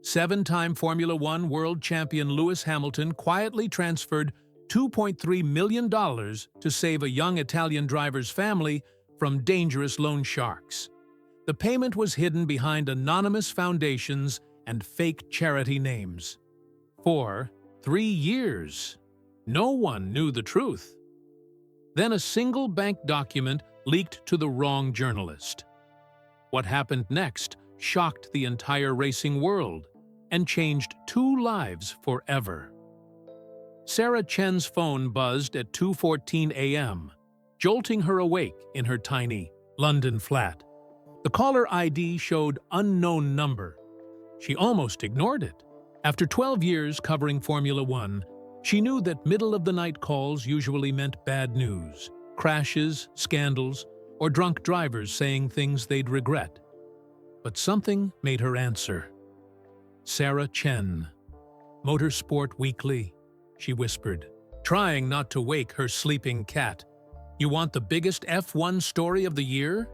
Seven-time Formula One world champion Lewis Hamilton quietly transferred $2.3 million to save a young Italian driver's family from dangerous loan sharks. The payment was hidden behind anonymous foundations and fake charity names. For 3 years, no one knew the truth. Then a single bank document leaked to the wrong journalist. What happened next shocked the entire racing world and changed 2 lives forever. Sarah Chen's phone buzzed at 2:14 a.m., jolting her awake in her tiny London flat. The caller ID showed unknown number. She almost ignored it. After 12 years covering Formula One, she knew that middle-of-the-night calls usually meant bad news, crashes, scandals, or drunk drivers saying things they'd regret. But something made her answer. Sarah Chen. Motorsport Weekly, she whispered, trying not to wake her sleeping cat. You want the biggest F1 story of the year?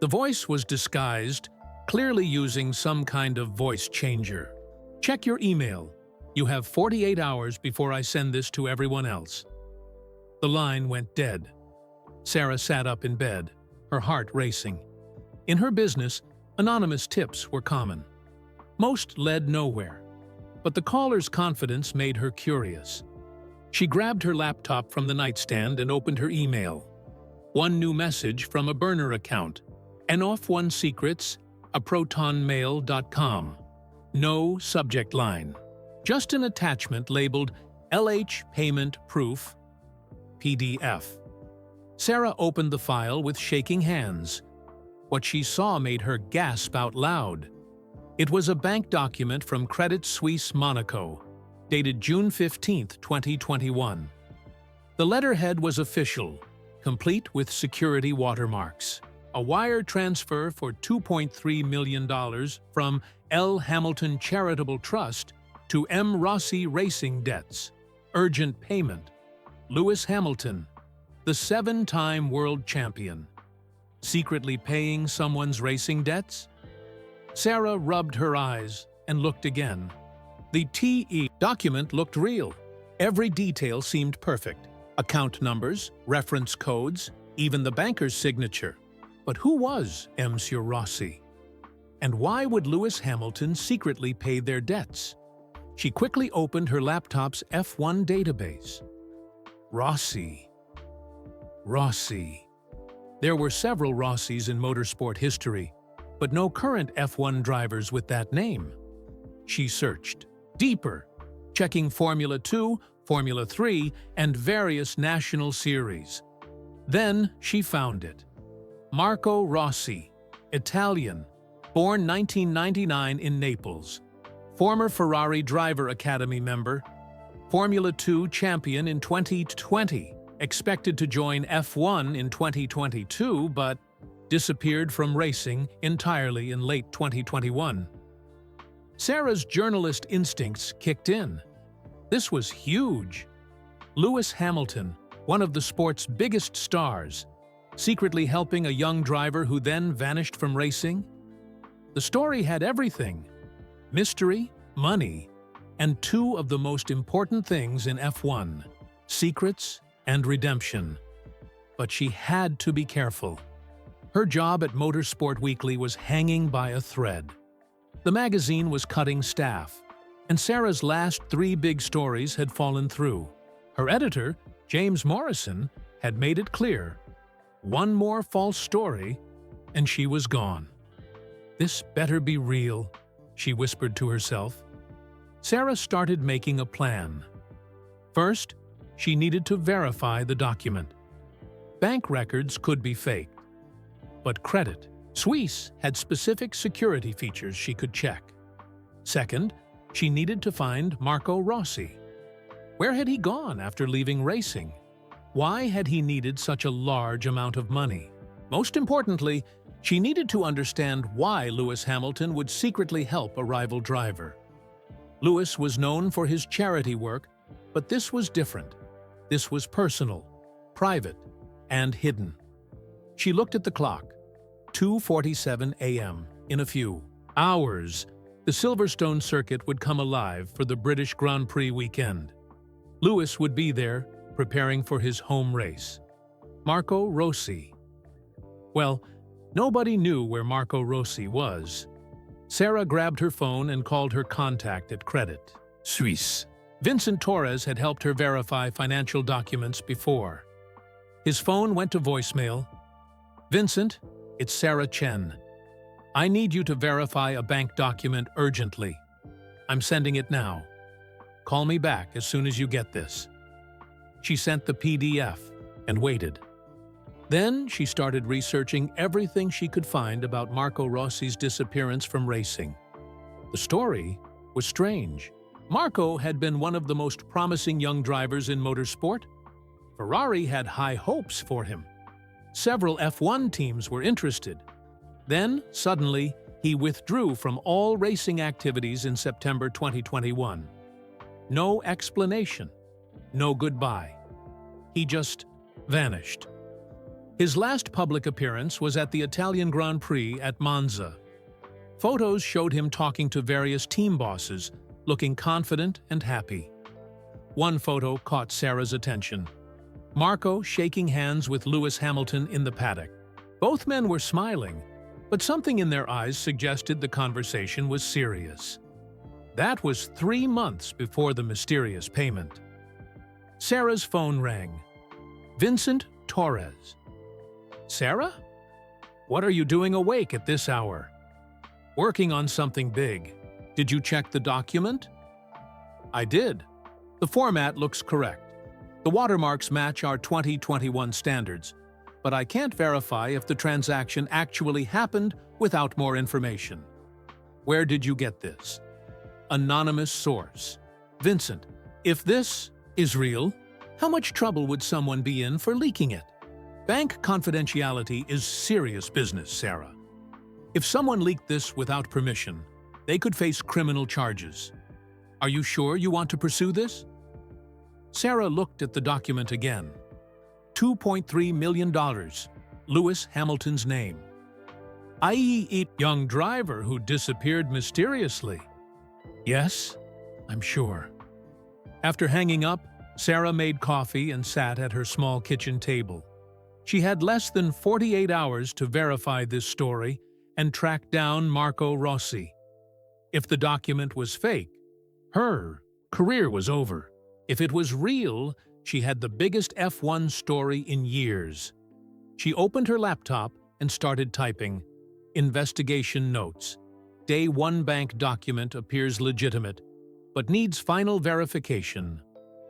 The voice was disguised, clearly using some kind of voice changer. Check your email. You have 48 hours before I send this to everyone else. The line went dead. Sarah sat up in bed, her heart racing. In her business, anonymous tips were common. Most led nowhere, but the caller's confidence made her curious. She grabbed her laptop from the nightstand and opened her email. One new message from a burner account. F1 Secrets, protonmail.com. No subject line. Just an attachment labeled LH Payment Proof, PDF. Sarah opened the file with shaking hands. What she saw made her gasp out loud. It was a bank document from Credit Suisse Monaco, dated June 15, 2021. The letterhead was official, complete with security watermarks. A wire transfer for $2.3 million from L. Hamilton Charitable Trust to M. Rossi Racing Debts. Urgent payment. Lewis Hamilton, the 7-time world champion. Secretly paying someone's racing debts? Sarah rubbed her eyes and looked again. The TE document looked real. Every detail seemed perfect. Account numbers, reference codes, even the banker's signature. But who was Monsieur Rossi? And why would Lewis Hamilton secretly pay their debts? She quickly opened her laptop's F1 database. Rossi. There were several Rossis in motorsport history, but no current F1 drivers with that name. She searched deeper, checking Formula 2, Formula 3, and various national series. Then she found it. Marco Rossi, Italian, born 1999 in Naples. Former Ferrari Driver Academy member, Formula 2 champion in 2020, expected to join F1 in 2022 but disappeared from racing entirely in late 2021. Sarah's journalist instincts kicked in. This was huge. Lewis Hamilton, one of the sport's biggest stars, secretly helping a young driver who then vanished from racing? The story had everything: mystery, money, and 2 of the most important things in F1, secrets and redemption. But she had to be careful. Her job at Motorsport Weekly was hanging by a thread. The magazine was cutting staff, and Sarah's last 3 big stories had fallen through. Her editor, James Morrison, had made it clear. One more false story, and she was gone. This better be real, she whispered to herself. Sarah started making a plan. First, she needed to verify the document. Bank records could be faked. But Credit Suisse had specific security features she could check. Second, she needed to find Marco Rossi. Where had he gone after leaving racing? Why had he needed such a large amount of money? Most importantly, she needed to understand why Lewis Hamilton would secretly help a rival driver. Lewis was known for his charity work, but this was different. This was personal, private, and hidden. She looked at the clock. 2:47 a.m. In a few hours, The Silverstone circuit would come alive for the British Grand Prix weekend. Lewis would be there, preparing for his home race. Marco Rossi. Well, nobody knew where Marco Rossi was. Sarah grabbed her phone and called her contact at Credit Suisse. Vincent Torres had helped her verify financial documents before. His phone went to voicemail. "Vincent, it's Sarah Chen. I need you to verify a bank document urgently. I'm sending it now. Call me back as soon as you get this." She sent the PDF and waited. Then she started researching everything she could find about Marco Rossi's disappearance from racing. The story was strange. Marco had been one of the most promising young drivers in motorsport. Ferrari had high hopes for him. Several F1 teams were interested. Then, suddenly, he withdrew from all racing activities in September 2021. No explanation, no goodbye. He just vanished. His last public appearance was at the Italian Grand Prix at Monza. Photos showed him talking to various team bosses, looking confident and happy. One photo caught Sarah's attention. Marco shaking hands with Lewis Hamilton in the paddock. Both men were smiling, but something in their eyes suggested the conversation was serious. That was 3 months before the mysterious payment. Sarah's phone rang. Vincent Torres. "Sarah? What are you doing awake at this hour?" "Working on something big. Did you check the document?" "I did. The format looks correct. The watermarks match our 2021 standards, but I can't verify if the transaction actually happened without more information." "Where did you get this?" "Anonymous source." "Vincent, if this is real, how much trouble would someone be in for leaking it?" "Bank confidentiality is serious business, Sarah. If someone leaked this without permission, they could face criminal charges. Are you sure you want to pursue this?" Sarah looked at the document again. $2.3 million, Lewis Hamilton's name. I.e., young driver who disappeared mysteriously. "Yes, I'm sure." After hanging up, Sarah made coffee and sat at her small kitchen table. She had less than 48 hours to verify this story and track down Marco Rossi. If the document was fake, her career was over. If it was real, she had the biggest F1 story in years. She opened her laptop and started typing. Investigation notes. Day 1 bank document appears legitimate, but needs final verification.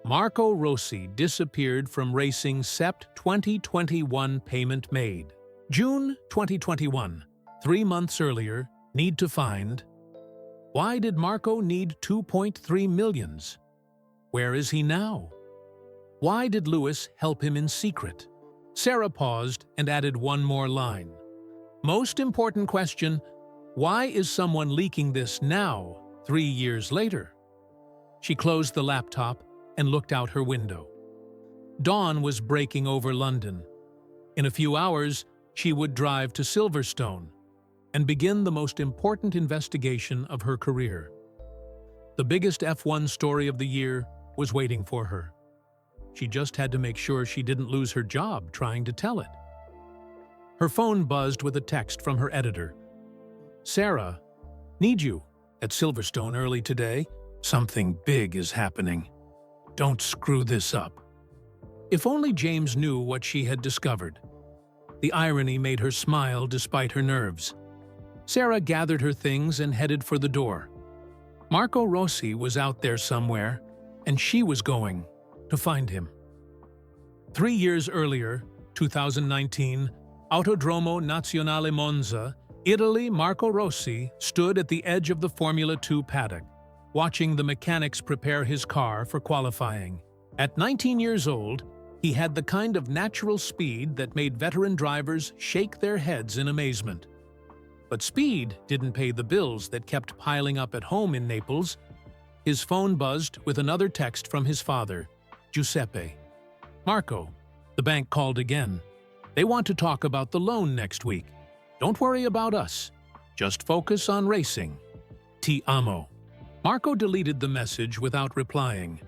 Marco Rossi disappeared from racing Sept 2021 payment made. June 2021, 3 months earlier, need to find. Why did Marco need 2.3 millions? Where is he now? Why did Lewis help him in secret? Sarah paused and added one more line. Most important question, why is someone leaking this now, 3 years later? She closed the laptop and looked out her window. Dawn was breaking over London. In a few hours, she would drive to Silverstone and begin the most important investigation of her career. The biggest F1 story of the year was waiting for her. She just had to make sure she didn't lose her job trying to tell it. Her phone buzzed with a text from her editor. "Sarah, need you at Silverstone early today. Something big is happening. Don't screw this up." If only James knew what she had discovered. The irony made her smile despite her nerves. Sarah gathered her things and headed for the door. Marco Rossi was out there somewhere, and she was going to find him. 3 years earlier, 2019, Autodromo Nazionale Monza, Italy. Marco Rossi stood at the edge of the Formula 2 paddock, watching the mechanics prepare his car for qualifying. At 19 years old, he had the kind of natural speed that made veteran drivers shake their heads in amazement. But speed didn't pay the bills that kept piling up at home in Naples. His phone buzzed with another text from his father, Giuseppe. "Marco, the bank called again. They want to talk about the loan next week. Don't worry about us. Just focus on racing." Ti amo. Marco deleted the message without replying.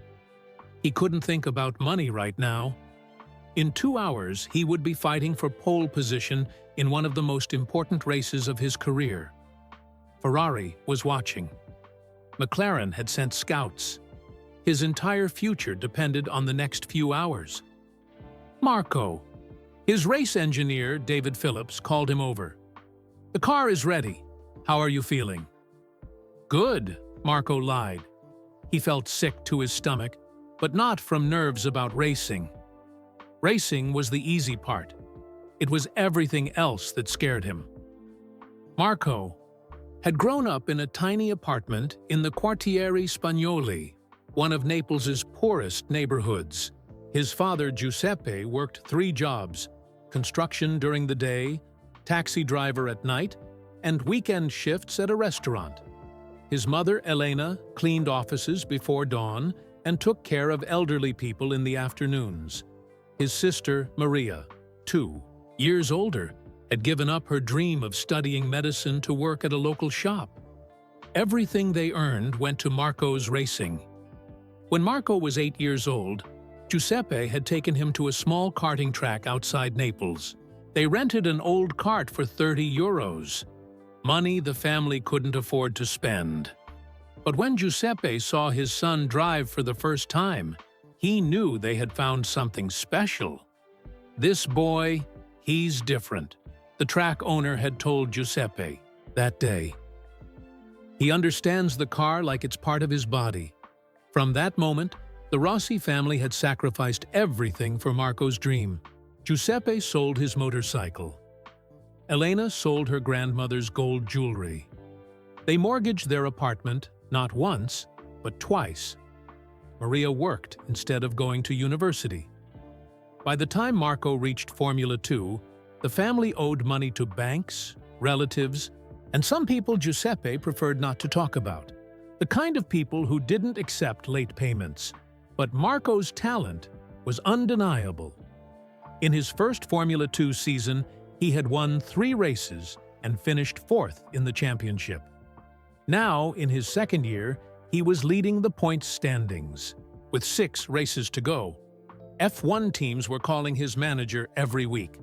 He couldn't think about money right now. In 2 hours, he would be fighting for pole position in one of the most important races of his career. Ferrari was watching. McLaren had sent scouts. His entire future depended on the next few hours. Marco. His race engineer, David Phillips, called him over. "The car is ready. How are you feeling?" "Good," Marco lied. He felt sick to his stomach, but not from nerves about racing. Racing was the easy part. It was everything else that scared him. Marco had grown up in a tiny apartment in the Quartiere Spagnoli, one of Naples's poorest neighborhoods. His father, Giuseppe, worked 3 jobs: construction during the day, taxi driver at night, and weekend shifts at a restaurant. His mother, Elena, cleaned offices before dawn and took care of elderly people in the afternoons. His sister, Maria, 2 years older, had given up her dream of studying medicine to work at a local shop. Everything they earned went to Marco's racing. When Marco was 8 years old, Giuseppe had taken him to a small karting track outside Naples. They rented an old kart for €30, money the family couldn't afford to spend. But when Giuseppe saw his son drive for the first time, he knew they had found something special. "This boy, he's different," the track owner had told Giuseppe that day. "He understands the car like it's part of his body." From that moment, the Rossi family had sacrificed everything for Marco's dream. Giuseppe sold his motorcycle. Elena sold her grandmother's gold jewelry. They mortgaged their apartment not once, but twice. Maria worked instead of going to university. By the time Marco reached Formula 2, the family owed money to banks, relatives, and some people Giuseppe preferred not to talk about. The kind of people who didn't accept late payments. But Marco's talent was undeniable. In his first Formula 2 season, he had won 3 races and finished 4th in the championship. Now, in his second year, he was leading the points standings. With 6 races to go, F1 teams were calling his manager every week.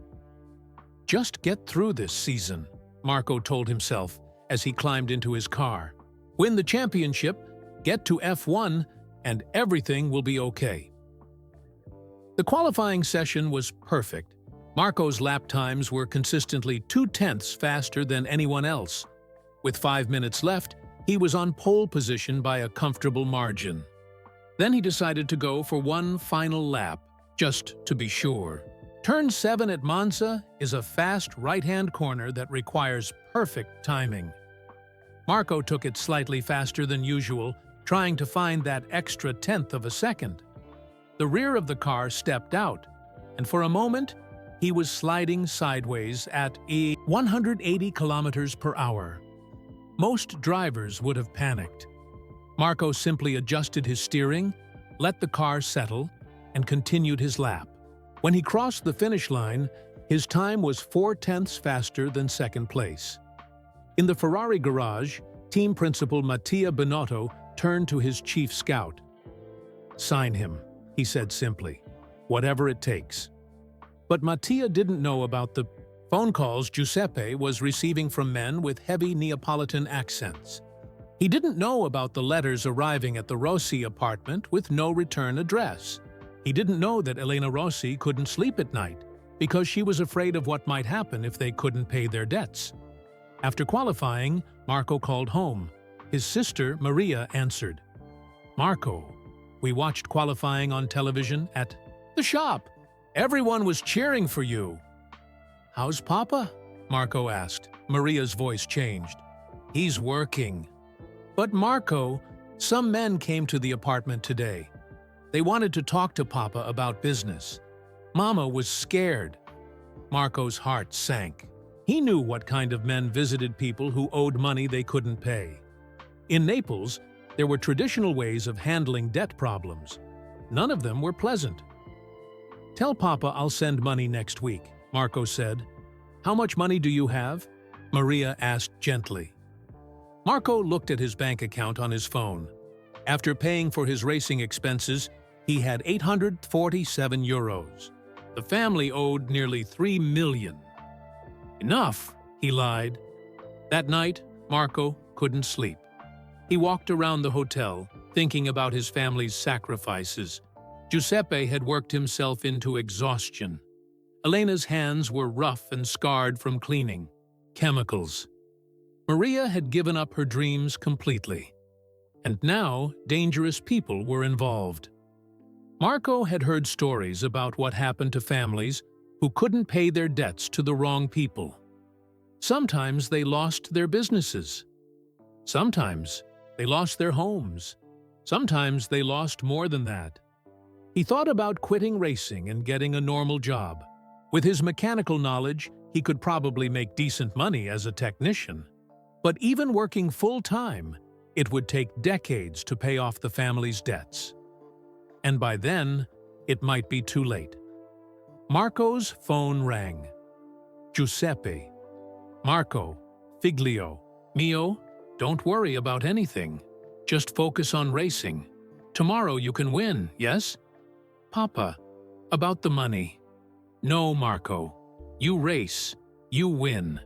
"Just get through this season," Marco told himself as he climbed into his car. "Win the championship, get to F1, and everything will be okay." The qualifying session was perfect. Marco's lap times were consistently 0.2 faster than anyone else. With 5 minutes left, he was on pole position by a comfortable margin. Then he decided to go for one final lap, just to be sure. Turn 7 at Monza is a fast right-hand corner that requires perfect timing. Marco took it slightly faster than usual, trying to find that extra 1/10 of a second. The rear of the car stepped out, and for a moment, he was sliding sideways at 180 kilometers per hour. Most drivers would have panicked. Marco simply adjusted his steering, let the car settle, and continued his lap. When he crossed the finish line, his time was 0.4 faster than second place. In the Ferrari garage, team principal Mattia Binotto turned to his chief scout. "Sign him," he said simply. "Whatever it takes." But Mattia didn't know about the phone calls Giuseppe was receiving from men with heavy Neapolitan accents. He didn't know about the letters arriving at the Rossi apartment with no return address. He didn't know that Elena Rossi couldn't sleep at night because she was afraid of what might happen if they couldn't pay their debts. After qualifying, Marco called home. His sister, Maria, answered. "Marco, we watched qualifying on television at the shop. Everyone was cheering for you." "How's Papa?" Marco asked. Maria's voice changed. "He's working." "But Marco, some men came to the apartment today. They wanted to talk to Papa about business. Mama was scared." Marco's heart sank. He knew what kind of men visited people who owed money they couldn't pay. In Naples, there were traditional ways of handling debt problems. None of them were pleasant. "Tell Papa I'll send money next week," Marco said. "How much money do you have?" Maria asked gently. Marco looked at his bank account on his phone. After paying for his racing expenses, he had 847 euros. The family owed nearly 3 million. Enough, he lied. That night, Marco couldn't sleep. He walked around the hotel, thinking about his family's sacrifices. Giuseppe had worked himself into exhaustion. Elena's hands were rough and scarred from cleaning. Chemicals. Maria had given up her dreams completely. And now, dangerous people were involved. Marco had heard stories about what happened to families who couldn't pay their debts to the wrong people. Sometimes they lost their businesses. Sometimes they lost their homes. Sometimes they lost more than that. He thought about quitting racing and getting a normal job. With his mechanical knowledge, he could probably make decent money as a technician. But even working full-time, it would take decades to pay off the family's debts. And by then, it might be too late. Marco's phone rang. Giuseppe. Marco. Figlio. Mio, don't worry about anything. Just focus on racing. Tomorrow you can win, yes? Papa. About the money. No, Marco. You race. You win.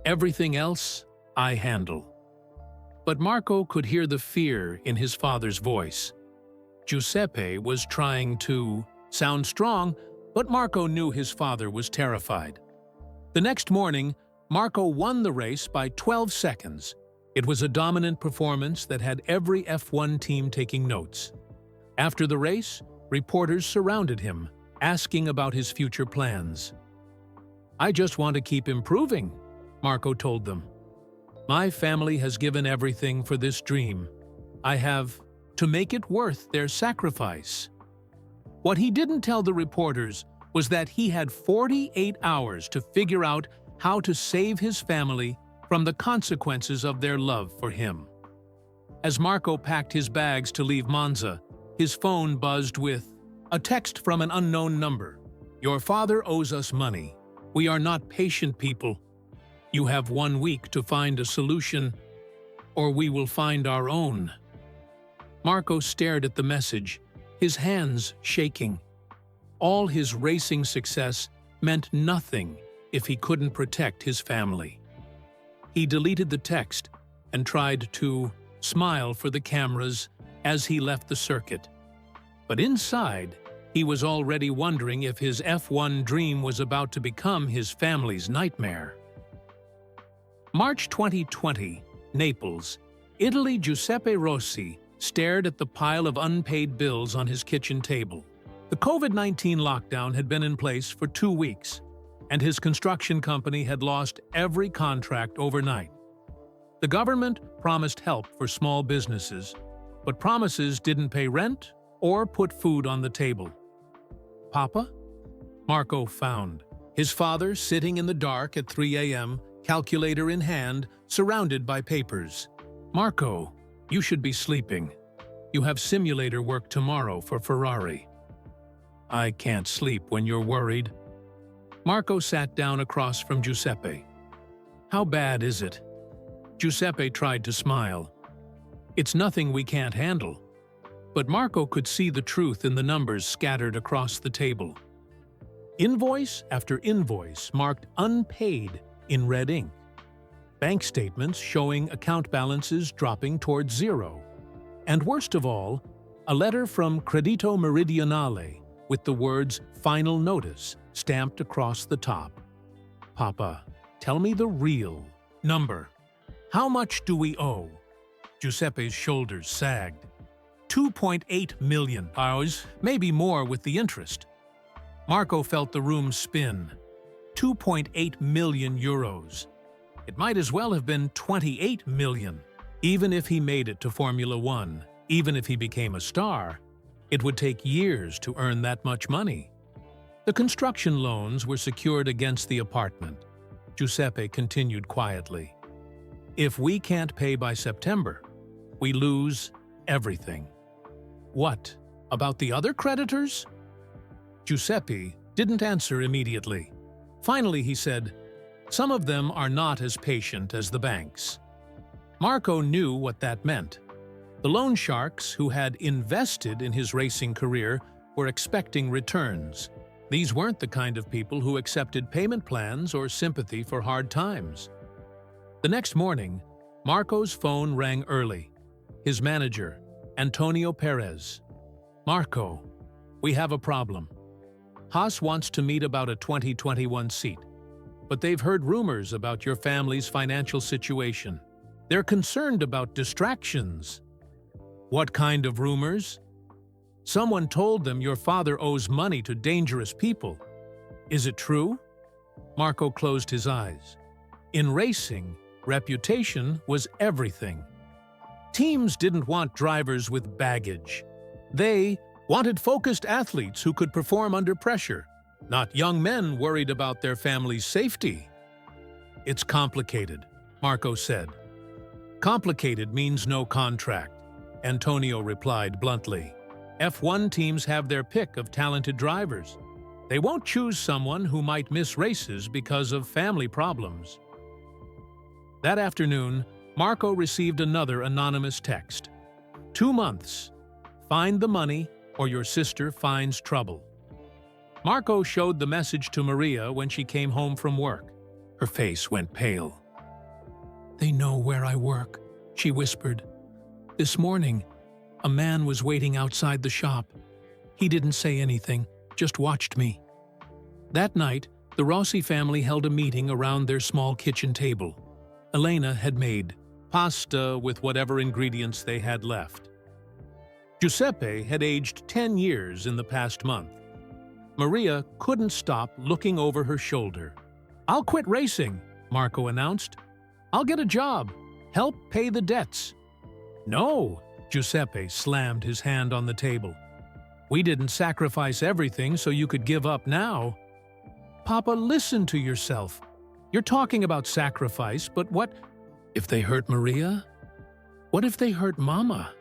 Everything else, I handle. But Marco could hear the fear in his father's voice. Giuseppe was trying to sound strong, but Marco knew his father was terrified. The next morning, Marco won the race by 12 seconds. It was a dominant performance that had every F1 team taking notes. After the race, reporters surrounded him, asking about his future plans. I just want to keep improving, Marco told them. My family has given everything for this dream. I have to make it worth their sacrifice. What he didn't tell the reporters was that he had 48 hours to figure out how to save his family from the consequences of their love for him. As Marco packed his bags to leave Monza, his phone buzzed with a text from an unknown number. Your father owes us money. We are not patient people. You have 1 week to find a solution, or we will find our own. Marco stared at the message, his hands shaking. All his racing success meant nothing if he couldn't protect his family. He deleted the text and tried to smile for the cameras as he left the circuit. But inside, he was already wondering if his F1 dream was about to become his family's nightmare. March 2020, Naples, Italy. Giuseppe Rossi stared at the pile of unpaid bills on his kitchen table. The COVID-19 lockdown had been in place for 2 weeks, and his construction company had lost every contract overnight. The government promised help for small businesses, but promises didn't pay rent or put food on the table. Papa? Marco found his father sitting in the dark at 3 a.m., calculator in hand, surrounded by papers. Marco, you should be sleeping. You have simulator work tomorrow for Ferrari. I can't sleep when you're worried. Marco sat down across from Giuseppe. How bad is it? Giuseppe tried to smile. It's nothing we can't handle. But Marco could see the truth in the numbers scattered across the table. Invoice after invoice marked unpaid in red ink. Bank statements showing account balances dropping towards zero. And worst of all, a letter from Credito Meridionale with the words "Final Notice" stamped across the top. Papa, tell me the real number. How much do we owe? Giuseppe's shoulders sagged. 2.8 million euros, maybe more with the interest. Marco felt the room spin. 2.8 million euros. It might as well have been 28 million. Even if he made it to Formula One, even if he became a star, it would take years to earn that much money. The construction loans were secured against the apartment. Giuseppe continued quietly. If we can't pay by September, we lose everything. What about the other creditors? Giuseppe didn't answer immediately. Finally, he said, some of them are not as patient as the banks. Marco knew what that meant. The loan sharks who had invested in his racing career were expecting returns. These weren't the kind of people who accepted payment plans or sympathy for hard times. The next morning, Marco's phone rang early. His manager, Antonio Perez. "Marco, we have a problem. Haas wants to meet about a 2021 seat, but they've heard rumors about your family's financial situation. They're concerned about distractions." "What kind of rumors?" "Someone told them your father owes money to dangerous people." "Is it true?" Marco closed his eyes. In racing, reputation was everything. Teams didn't want drivers with baggage. They wanted focused athletes who could perform under pressure, not young men worried about their family's safety. "It's complicated," Marco said. "Complicated means no contract," Antonio replied bluntly. F1 teams have their pick of talented drivers. They won't choose someone who might miss races because of family problems. That afternoon, Marco received another anonymous text. 2 months. Find the money or your sister finds trouble. Marco showed the message to Maria when she came home from work. Her face went pale. "They know where I work," she whispered. "This morning, a man was waiting outside the shop. He didn't say anything, just watched me." That night, the Rossi family held a meeting around their small kitchen table. Elena had made pasta with whatever ingredients they had left. Giuseppe had aged 10 years in the past month. Maria couldn't stop looking over her shoulder. "I'll quit racing," Marco announced. "I'll get a job, help pay the debts." "No," Giuseppe slammed his hand on the table. "We didn't sacrifice everything so you could give up now." "Papa, listen to yourself. You're talking about sacrifice, but what if they hurt Maria? What if they hurt Mama?"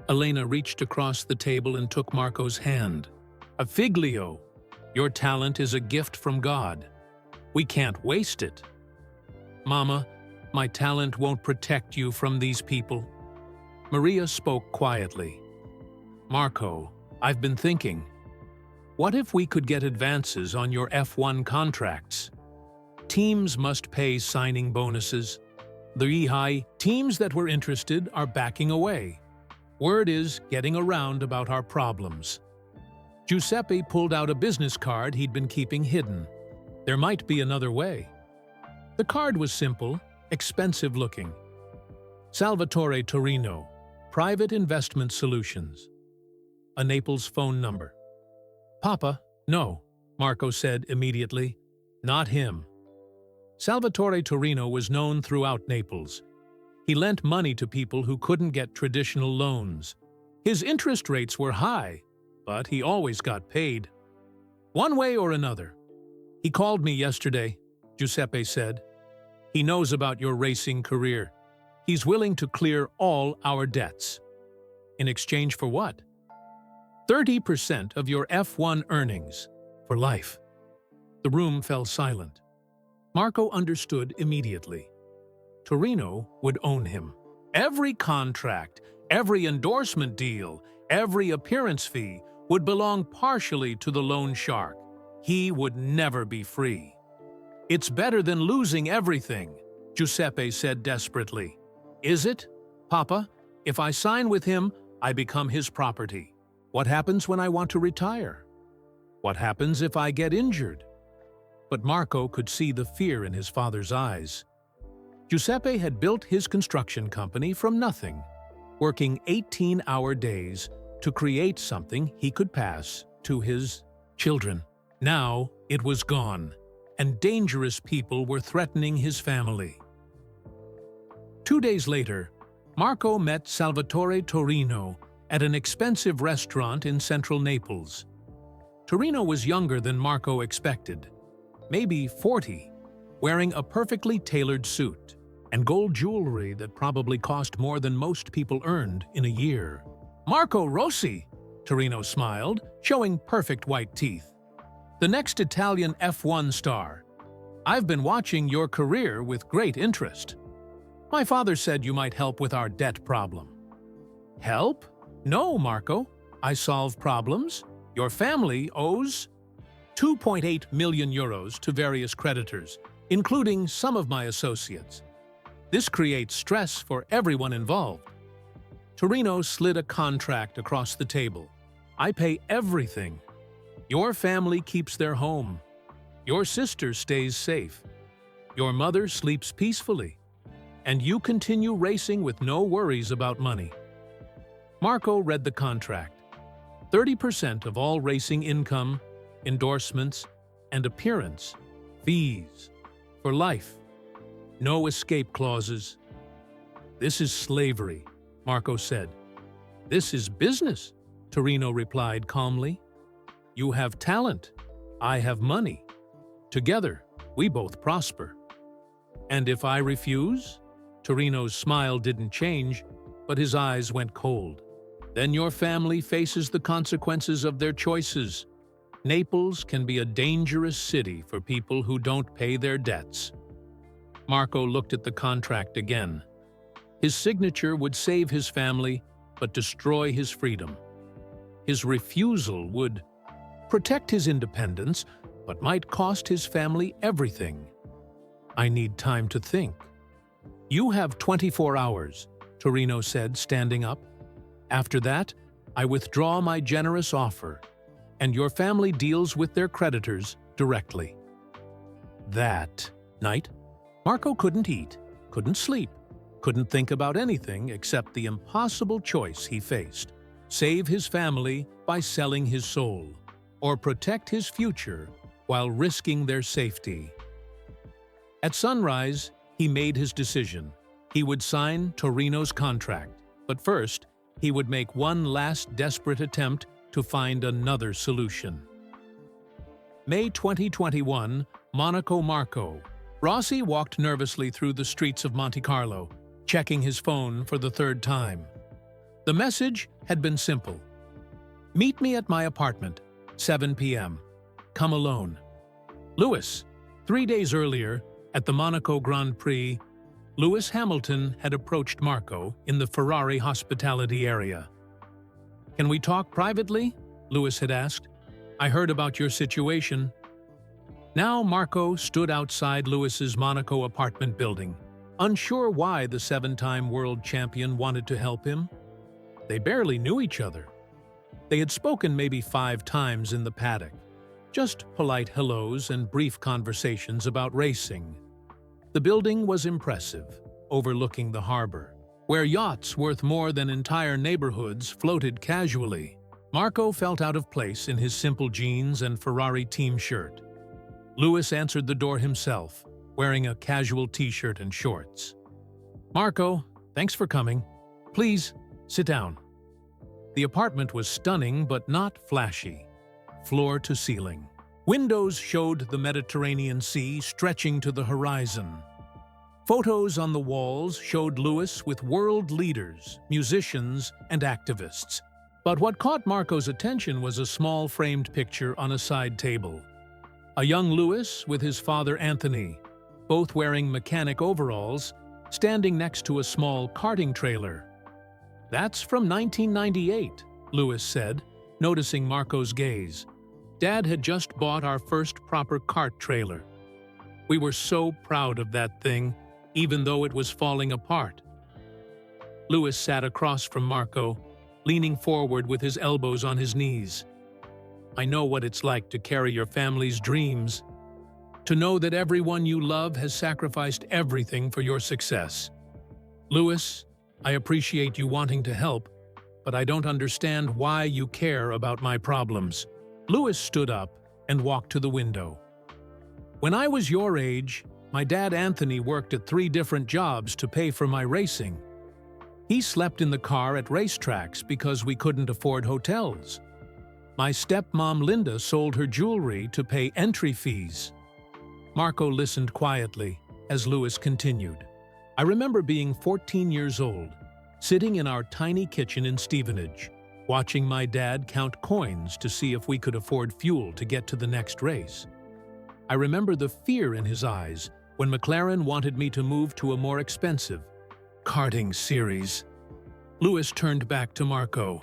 Elena reached across the table and took Marco's hand. "Afiglio, your talent is a gift from God. We can't waste it." "Mama, my talent won't protect you from these people." Maria spoke quietly. "Marco, I've been thinking. What if we could get advances on your F1 contracts? Teams must pay signing bonuses. The high teams that were interested are backing away. Word is getting around about our problems." Giuseppe pulled out a business card he'd been keeping hidden. There might be another way. The card was simple, expensive looking. Salvatore Torino, Private Investment Solutions. A Naples phone number. "Papa, no," Marco said immediately. "Not him." Salvatore Torino was known throughout Naples. He lent money to people who couldn't get traditional loans. His interest rates were high, but he always got paid. "One way or another." "He called me yesterday," Giuseppe said. "He knows about your racing career. He's willing to clear all our debts." "In exchange for what?" 30% of your F1 earnings, for life." The room fell silent. Marco understood immediately. Torino would own him. Every contract, every endorsement deal, every appearance fee would belong partially to the loan shark. He would never be free. "It's better than losing everything," Giuseppe said desperately. "Is it? Papa, if I sign with him, I become his property. What happens when I want to retire? What happens if I get injured?" But Marco could see the fear in his father's eyes. Giuseppe had built his construction company from nothing, working 18-hour days to create something he could pass to his children. Now it was gone, and dangerous people were threatening his family. 2 days later, Marco met Salvatore Torino at an expensive restaurant in central Naples. Torino was younger than Marco expected, maybe 40, wearing a perfectly tailored suit and gold jewelry that probably cost more than most people earned in a year. "Marco Rossi," Torino smiled, showing perfect white teeth. "The next Italian F1 star. I've been watching your career with great interest." My father said you might help with our debt problem. Help? No, Marco. I solve problems. Your family owes 2.8 million euros to various creditors, including some of my associates. This creates stress for everyone involved. Torino slid a contract across the table. I pay everything. Your family keeps their home. Your sister stays safe. Your mother sleeps peacefully. And you continue racing with no worries about money. Marco read the contract. 30% of all racing income, endorsements, and appearance, fees, for life. No escape clauses. This is slavery, Marco said. This is business, Torino replied calmly. You have talent. I have money. Together, we both prosper. And if I refuse? Torino's smile didn't change, but his eyes went cold. Then your family faces the consequences of their choices. Naples can be a dangerous city for people who don't pay their debts. Marco looked at the contract again. His signature would save his family, but destroy his freedom. His refusal would protect his independence, but might cost his family everything. I need time to think. You have 24 hours, Torino said, standing up. After that, I withdraw my generous offer, and your family deals with their creditors directly. That night, Marco couldn't eat, couldn't sleep, couldn't think about anything except the impossible choice he faced: save his family by selling his soul, or protect his future while risking their safety. At sunrise, he made his decision. He would sign Torino's contract, but first, he would make one last desperate attempt to find another solution. May 2021, Monaco Marco. Rossi walked nervously through the streets of Monte Carlo, checking his phone for the third time. The message had been simple. Meet me at my apartment, 7 p.m. Come alone. Lewis. 3 days earlier, at the Monaco Grand Prix, Lewis Hamilton had approached Marco in the Ferrari hospitality area. Can we talk privately? Lewis had asked. I heard about your situation. Now Marco stood outside Lewis's Monaco apartment building, unsure why the 7-time world champion wanted to help him. They barely knew each other. They had spoken maybe 5 times in the paddock, just polite hellos and brief conversations about racing. The building was impressive, overlooking the harbor, where yachts worth more than entire neighborhoods floated casually. Marco felt out of place in his simple jeans and Ferrari team shirt. Lewis answered the door himself, wearing a casual t-shirt and shorts. Marco, thanks for coming. Please, sit down. The apartment was stunning but not flashy, floor to ceiling. Windows showed the Mediterranean Sea stretching to the horizon. Photos on the walls showed Lewis with world leaders, musicians, and activists. But what caught Marco's attention was a small framed picture on a side table. A young Lewis with his father Anthony, both wearing mechanic overalls, standing next to a small karting trailer. That's from 1998, Lewis said, noticing Marco's gaze. Dad had just bought our first proper kart trailer. We were so proud of that thing, even though it was falling apart. Lewis sat across from Marco, leaning forward with his elbows on his knees. I know what it's like to carry your family's dreams, to know that everyone you love has sacrificed everything for your success. Lewis, I appreciate you wanting to help, but I don't understand why you care about my problems. Lewis stood up and walked to the window. When I was your age, my dad Anthony worked at 3 different jobs to pay for my racing. He slept in the car at racetracks because we couldn't afford hotels. My stepmom Linda sold her jewelry to pay entry fees. Marco listened quietly as Lewis continued. I remember being 14 years old, sitting in our tiny kitchen in Stevenage, watching my dad count coins to see if we could afford fuel to get to the next race. I remember the fear in his eyes when McLaren wanted me to move to a more expensive, karting series. Louis turned back to Marco.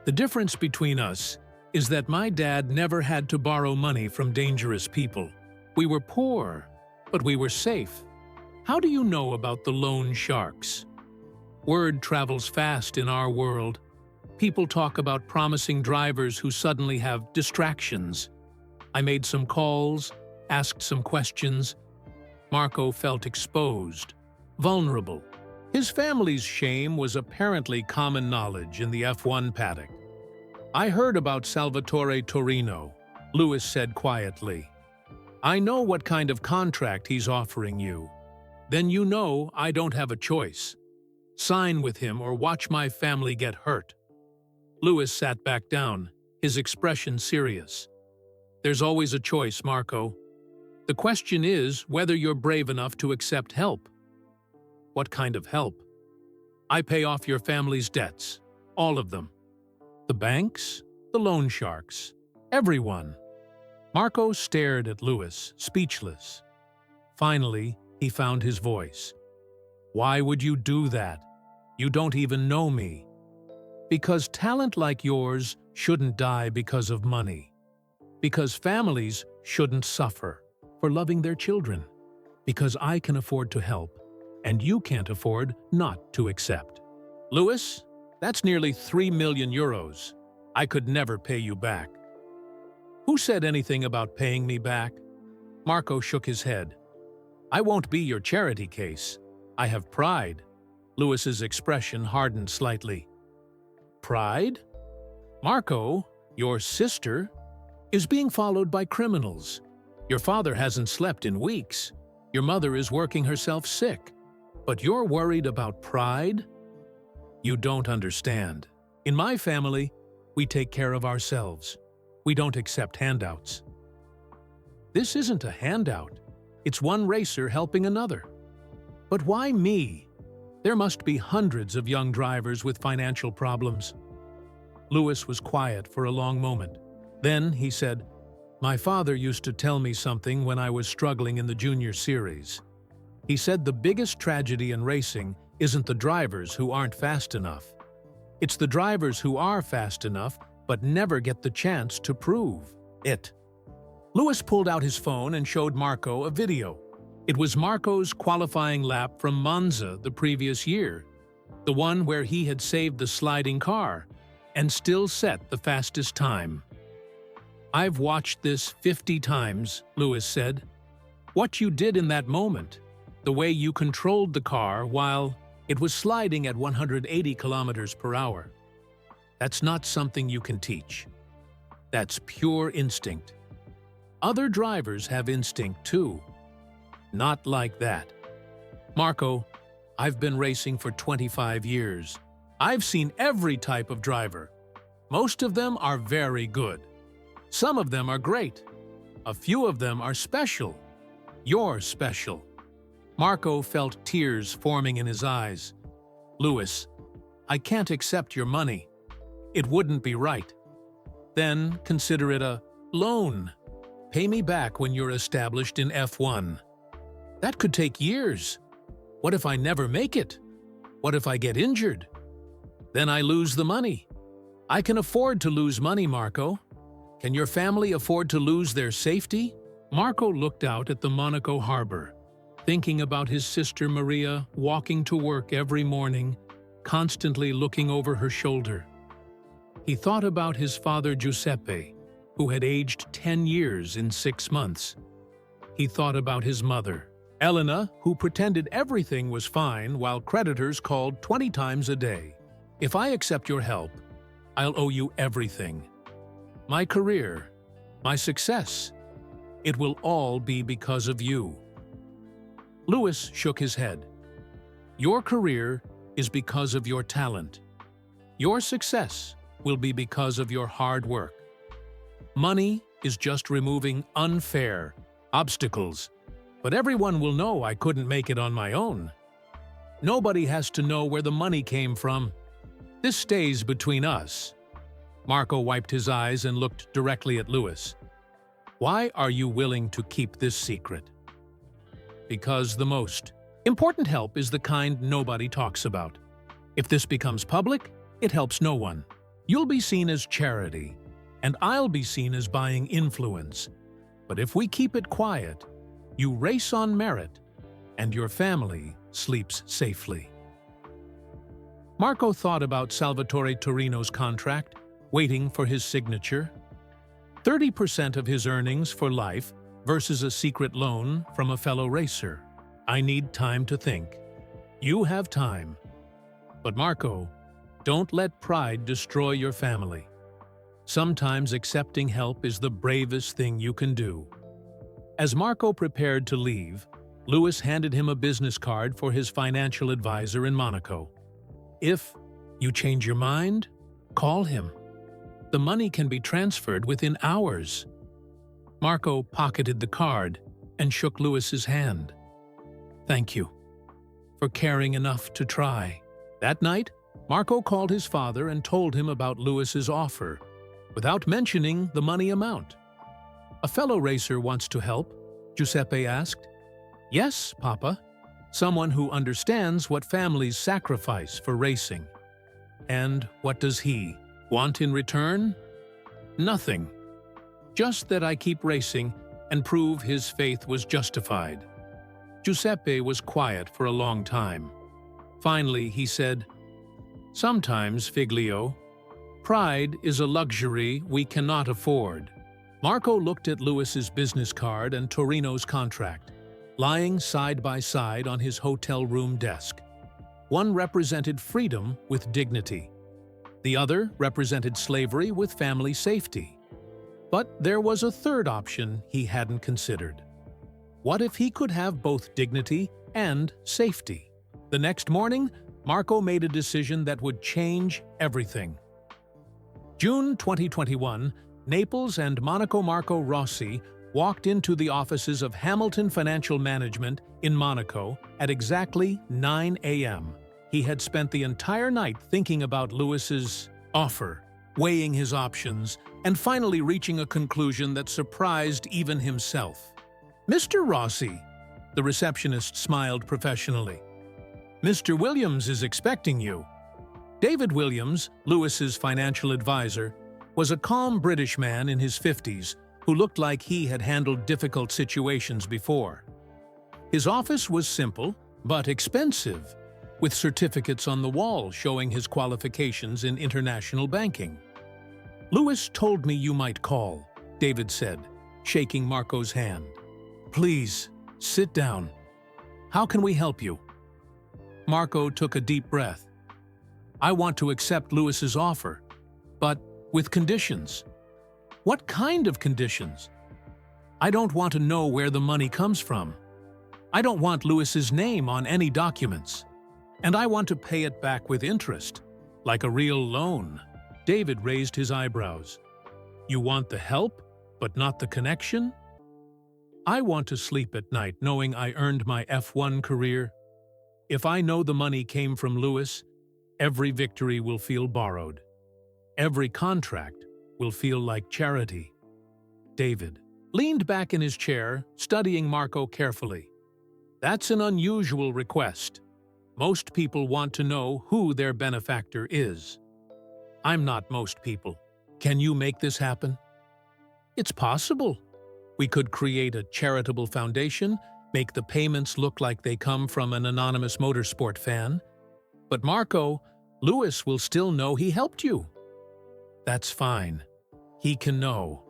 The difference between us is that my dad never had to borrow money from dangerous people. We were poor, but we were safe. How do you know about the loan sharks? Word travels fast in our world. People talk about promising drivers who suddenly have distractions. I made some calls, asked some questions. Marco felt exposed, vulnerable. His family's shame was apparently common knowledge in the F1 paddock. I heard about Salvatore Torino, Louis said quietly. I know what kind of contract he's offering you. Then you know I don't have a choice. Sign with him or watch my family get hurt. Louis sat back down, his expression serious. There's always a choice, Marco. The question is whether you're brave enough to accept help. What kind of help? I pay off your family's debts, all of them. The banks, the loan sharks, everyone. Marco stared at Louis, speechless. Finally, he found his voice. Why would you do that? You don't even know me. Because talent like yours shouldn't die because of money. Because families shouldn't suffer for loving their children. Because I can afford to help, and you can't afford not to accept. Louis, that's nearly 3 million euros. I could never pay you back. Who said anything about paying me back? Marco shook his head. I won't be your charity case. I have pride. Louis's expression hardened slightly. Pride? Marco, your sister, is being followed by criminals. Your father hasn't slept in weeks. Your mother is working herself sick. But you're worried about pride? You don't understand. In my family, we take care of ourselves. We don't accept handouts. This isn't a handout. It's one racer helping another. But why me? There must be hundreds of young drivers with financial problems. Louis was quiet for a long moment. Then he said, My father used to tell me something when I was struggling in the junior series. He said the biggest tragedy in racing isn't the drivers who aren't fast enough. It's the drivers who are fast enough but never get the chance to prove it. Louis pulled out his phone and showed Marco a video. It was Marco's qualifying lap from Monza the previous year, the one where he had saved the sliding car and still set the fastest time. I've watched this 50 times, Louis said. What you did in that moment, the way you controlled the car while it was sliding at 180 kilometers per hour. That's not something you can teach. That's pure instinct. Other drivers have instinct too. Not like that. Marco, I've been racing for 25 years. I've seen every type of driver. Most of them are very good. Some of them are great. A few of them are special. You're special. Marco felt tears forming in his eyes. Louis, I can't accept your money. It wouldn't be right. Then consider it a loan. Pay me back when you're established in F1. That could take years. What if I never make it? What if I get injured? Then I lose the money. I can afford to lose money, Marco. Can your family afford to lose their safety? Marco looked out at the Monaco harbor, thinking about his sister Maria walking to work every morning, constantly looking over her shoulder. He thought about his father Giuseppe, who had aged 10 years in 6 months. He thought about his mother, Elena, who pretended everything was fine while creditors called 20 times a day. If I accept your help, I'll owe you everything. My career, my success, it will all be because of you. Louis shook his head. Your career is because of your talent. Your success will be because of your hard work. Money is just removing unfair obstacles, but everyone will know I couldn't make it on my own. Nobody has to know where the money came from. This stays between us. Marco wiped his eyes and looked directly at Louis. Why are you willing to keep this secret? Because the most Important help is the kind nobody talks about. If this becomes public, it helps no one. You'll be seen as charity, and I'll be seen as buying influence. But if we keep it quiet, you race on merit, and your family sleeps safely. Marco thought about Salvatore Torino's contract, waiting for his signature. 30% of his earnings for life versus a secret loan from a fellow racer. I need time to think. You have time. But Marco, don't let pride destroy your family. Sometimes accepting help is the bravest thing you can do. As Marco prepared to leave, Lewis handed him a business card for his financial advisor in Monaco. If you change your mind, call him. The money can be transferred within hours. Marco pocketed the card and shook Lewis's hand. Thank you for caring enough to try. That night, Marco called his father and told him about Lewis's offer, without mentioning the money amount. A fellow racer wants to help, Giuseppe asked. Yes, Papa. Someone who understands what families sacrifice for racing. And what does he want in return? Nothing. Just that I keep racing and prove his faith was justified. Giuseppe was quiet for a long time. Finally, he said, Sometimes, Figlio, pride is a luxury we cannot afford. Marco looked at Lewis's business card and Torino's contract, lying side by side on his hotel room desk. One represented freedom with dignity. The other represented slavery with family safety. But there was a third option he hadn't considered. What if he could have both dignity and safety? The next morning, Marco made a decision that would change everything. June 2021, Naples and Monaco Marco Rossi walked into the offices of Hamilton Financial Management in Monaco at exactly 9 a.m. He had spent the entire night thinking about Lewis's offer, weighing his options, and finally reaching a conclusion that surprised even himself. Mr. Rossi, the receptionist smiled professionally. Mr. Williams is expecting you. David Williams, Lewis's financial advisor, was a calm British man in his 50s who looked like he had handled difficult situations before. His office was simple, but expensive, with certificates on the wall showing his qualifications in international banking. Lewis told me you might call, David said, shaking Marco's hand. Please, sit down. How can we help you? Marco took a deep breath. I want to accept Lewis's offer, but with conditions. What kind of conditions? I don't want to know where the money comes from. I don't want Lewis's name on any documents. And I want to pay it back with interest, like a real loan. David raised his eyebrows. You want the help, but not the connection? I want to sleep at night knowing I earned my F1 career. If I know the money came from Lewis, every victory will feel borrowed. Every contract will feel like charity. David leaned back in his chair, studying Marco carefully. That's an unusual request. Most people want to know who their benefactor is. I'm not most people. Can you make this happen? It's possible. We could create a charitable foundation, make the payments look like they come from an anonymous motorsport fan. But Marco, Lewis will still know he helped you. That's fine. He can know.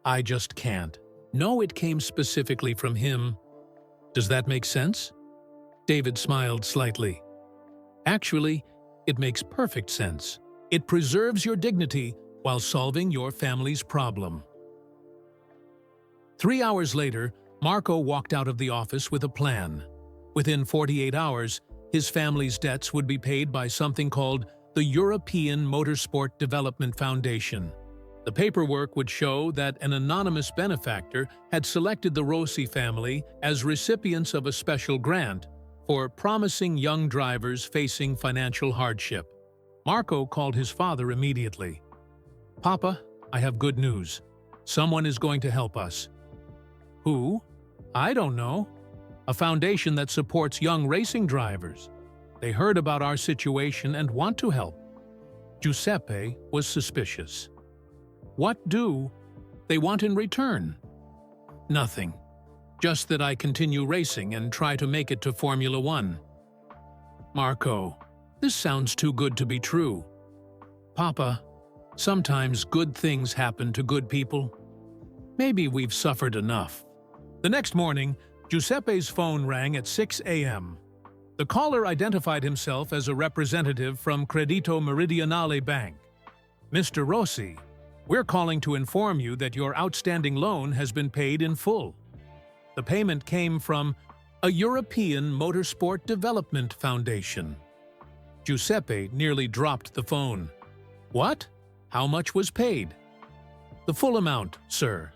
I just can't. Know it came specifically from him. Does that make sense? David smiled slightly. Actually, it makes perfect sense. It preserves your dignity while solving your family's problem. 3 hours later, Marco walked out of the office with a plan. Within 48 hours, his family's debts would be paid by something called the European Motorsport Development Foundation. The paperwork would show that an anonymous benefactor had selected the Rossi family as recipients of a special grant for promising young drivers facing financial hardship. Marco called his father immediately. Papa, I have good news. Someone is going to help us. Who? I don't know. a foundation that supports young racing drivers. They heard about our situation and want to help. Giuseppe was suspicious. What do they want in return? Nothing. Just that I continue racing and try to make it to Formula One. Marco, this sounds too good to be true. Papa, sometimes good things happen to good people. Maybe we've suffered enough. The next morning, Giuseppe's phone rang at 6 a.m. The caller identified himself as a representative from Credito Meridionale Bank. Mr. Rossi, we're calling to inform you that your outstanding loan has been paid in full. The payment came from a European Motorsport Development Foundation. Giuseppe nearly dropped the phone. What? How much was paid? The full amount, sir.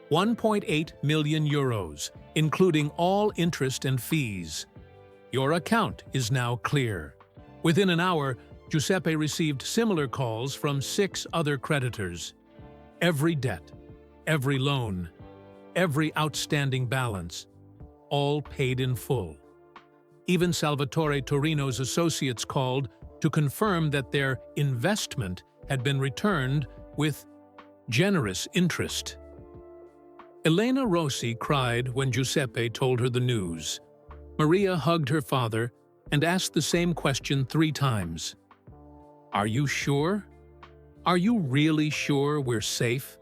1.8 million euros, including all interest and fees. Your account is now clear. Within an hour, Giuseppe received similar calls from 6 other creditors. Every debt, every loan, every outstanding balance, all paid in full. Even Salvatore Torino's associates called to confirm that their investment had been returned with generous interest. Elena Rossi cried when Giuseppe told her the news. Maria hugged her father and asked the same question 3 times. Are you sure? Are you really sure we're safe?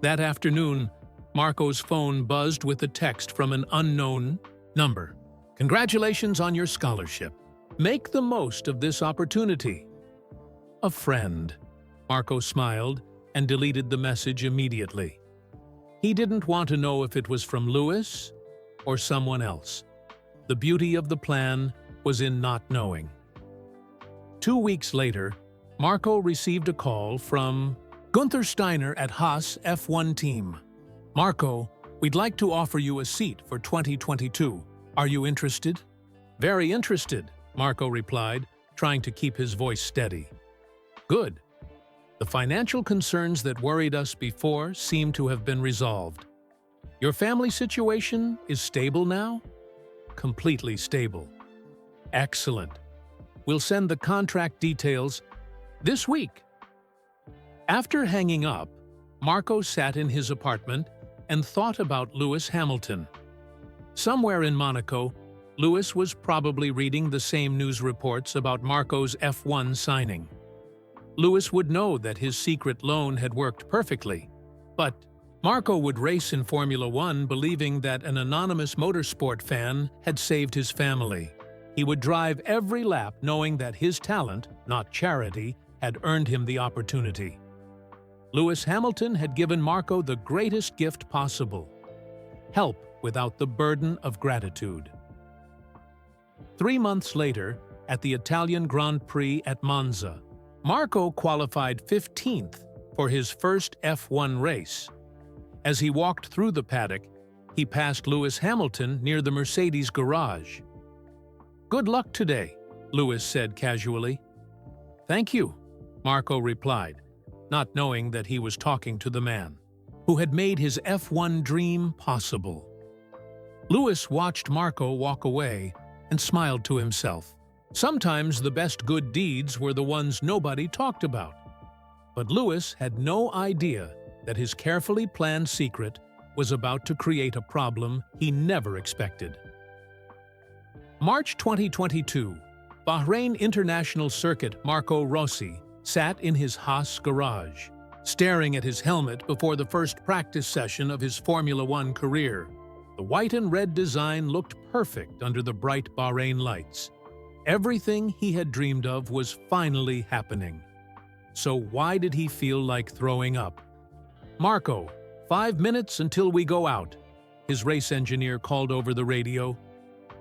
That afternoon, Marco's phone buzzed with a text from an unknown number. Congratulations on your scholarship. Make the most of this opportunity. A friend. Marco smiled and deleted the message immediately. He didn't want to know if it was from Lewis or someone else. The beauty of the plan was in not knowing. 2 weeks later, Marco received a call from Gunther Steiner at Haas F1 team. Marco, we'd like to offer you a seat for 2022. Are you interested? Very interested, Marco replied, trying to keep his voice steady. Good. The financial concerns that worried us before seem to have been resolved. Your family situation is stable now? Completely stable. Excellent. We'll send the contract details this week. After hanging up, Marco sat in his apartment and thought about Lewis Hamilton. Somewhere in Monaco, Lewis was probably reading the same news reports about Marco's F1 signing. Lewis would know that his secret loan had worked perfectly, but Marco would race in Formula One believing that an anonymous motorsport fan had saved his family. He would drive every lap knowing that his talent, not charity, had earned him the opportunity. Lewis Hamilton had given Marco the greatest gift possible: help without the burden of gratitude. 3 months later, at the Italian Grand Prix at Monza, Marco qualified 15th for his first F1 race. As he walked through the paddock, he passed Lewis Hamilton near the Mercedes garage. "Good luck today," Lewis said casually. "Thank you," Marco replied, not knowing that he was talking to the man who had made his F1 dream possible. Lewis watched Marco walk away and smiled to himself. Sometimes the best good deeds were the ones nobody talked about. But Lewis had no idea that his carefully planned secret was about to create a problem he never expected. March 2022, Bahrain International Circuit Marco Rossi sat in his Haas garage, staring at his helmet before the first practice session of his Formula One career. The white and red design looked perfect under the bright Bahrain lights. Everything he had dreamed of was finally happening. So why did he feel like throwing up? "Marco, 5 minutes until we go out," his race engineer called over the radio.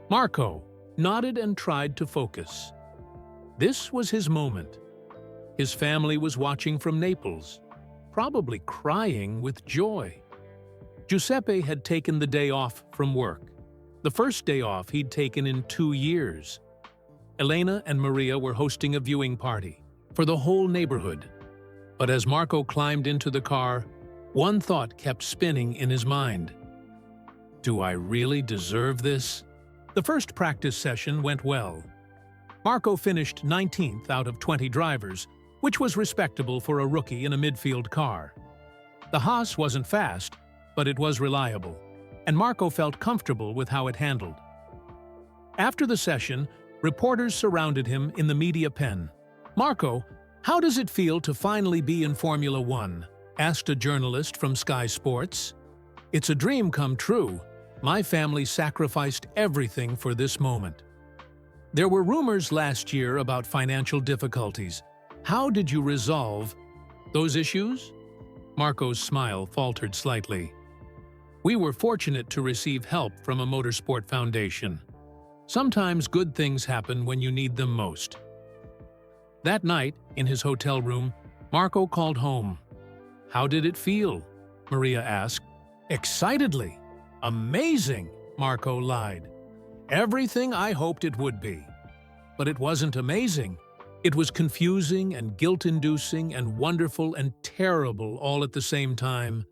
Marco nodded and tried to focus. This was his moment. His family was watching from Naples, probably crying with joy. Giuseppe had taken the day off from work, the first day off he'd taken in 2 years. Elena and Maria were hosting a viewing party for the whole neighborhood. But as Marco climbed into the car, one thought kept spinning in his mind. Do I really deserve this? The first practice session went well. Marco finished 19th out of 20 drivers, which was respectable for a rookie in a midfield car. The Haas wasn't fast, but it was reliable, and Marco felt comfortable with how it handled. After the session, reporters surrounded him in the media pen. "Marco, how does it feel to finally be in Formula One?" asked a journalist from Sky Sports. "It's a dream come true. My family sacrificed everything for this moment." There were rumors last year about financial difficulties. How did you resolve those issues? Marco's smile faltered slightly. "We were fortunate to receive help from a motorsport foundation. Sometimes good things happen when you need them most." That night, in his hotel room, Marco called home. "How did it feel?" Maria asked. "Excitedly. Amazing," Marco lied. "Everything I hoped it would be." But it wasn't amazing. It was confusing and guilt-inducing and wonderful and terrible all at the same time.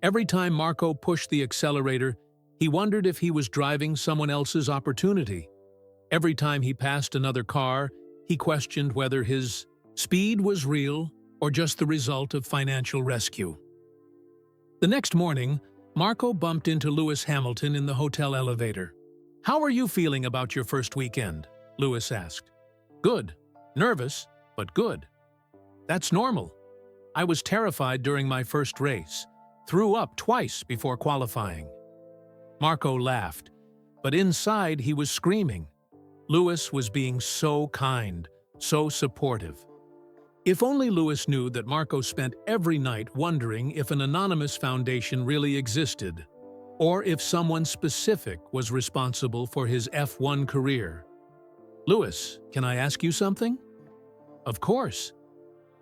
Every time Marco pushed the accelerator, he wondered if he was driving someone else's opportunity. Every time he passed another car, he questioned whether his speed was real or just the result of financial rescue. The next morning, Marco bumped into Lewis Hamilton in the hotel elevator. "How are you feeling about your first weekend?" Lewis asked. "Good. Nervous, but good." "That's normal. I was terrified during my first race. Threw up twice before qualifying." Marco laughed, but inside he was screaming. Lewis was being so kind, so supportive. If only Lewis knew that Marco spent every night wondering if an anonymous foundation really existed, or if someone specific was responsible for his F1 career. "Lewis, can I ask you something?" "Of course."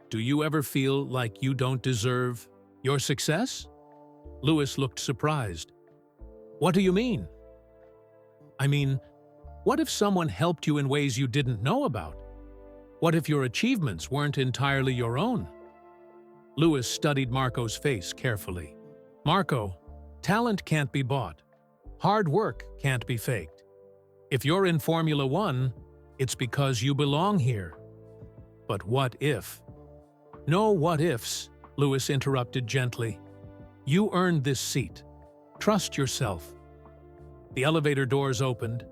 "Do you ever feel like you don't deserve your success?" Lewis looked surprised. "What do you mean?" "I mean, what if someone helped you in ways you didn't know about? What if your achievements weren't entirely your own?" Lewis studied Marco's face carefully. "Marco, talent can't be bought. Hard work can't be faked. If you're in Formula One, it's because you belong here." "But what if?" "No what ifs," Lewis interrupted gently. "You earned this seat. Trust yourself." The elevator doors opened,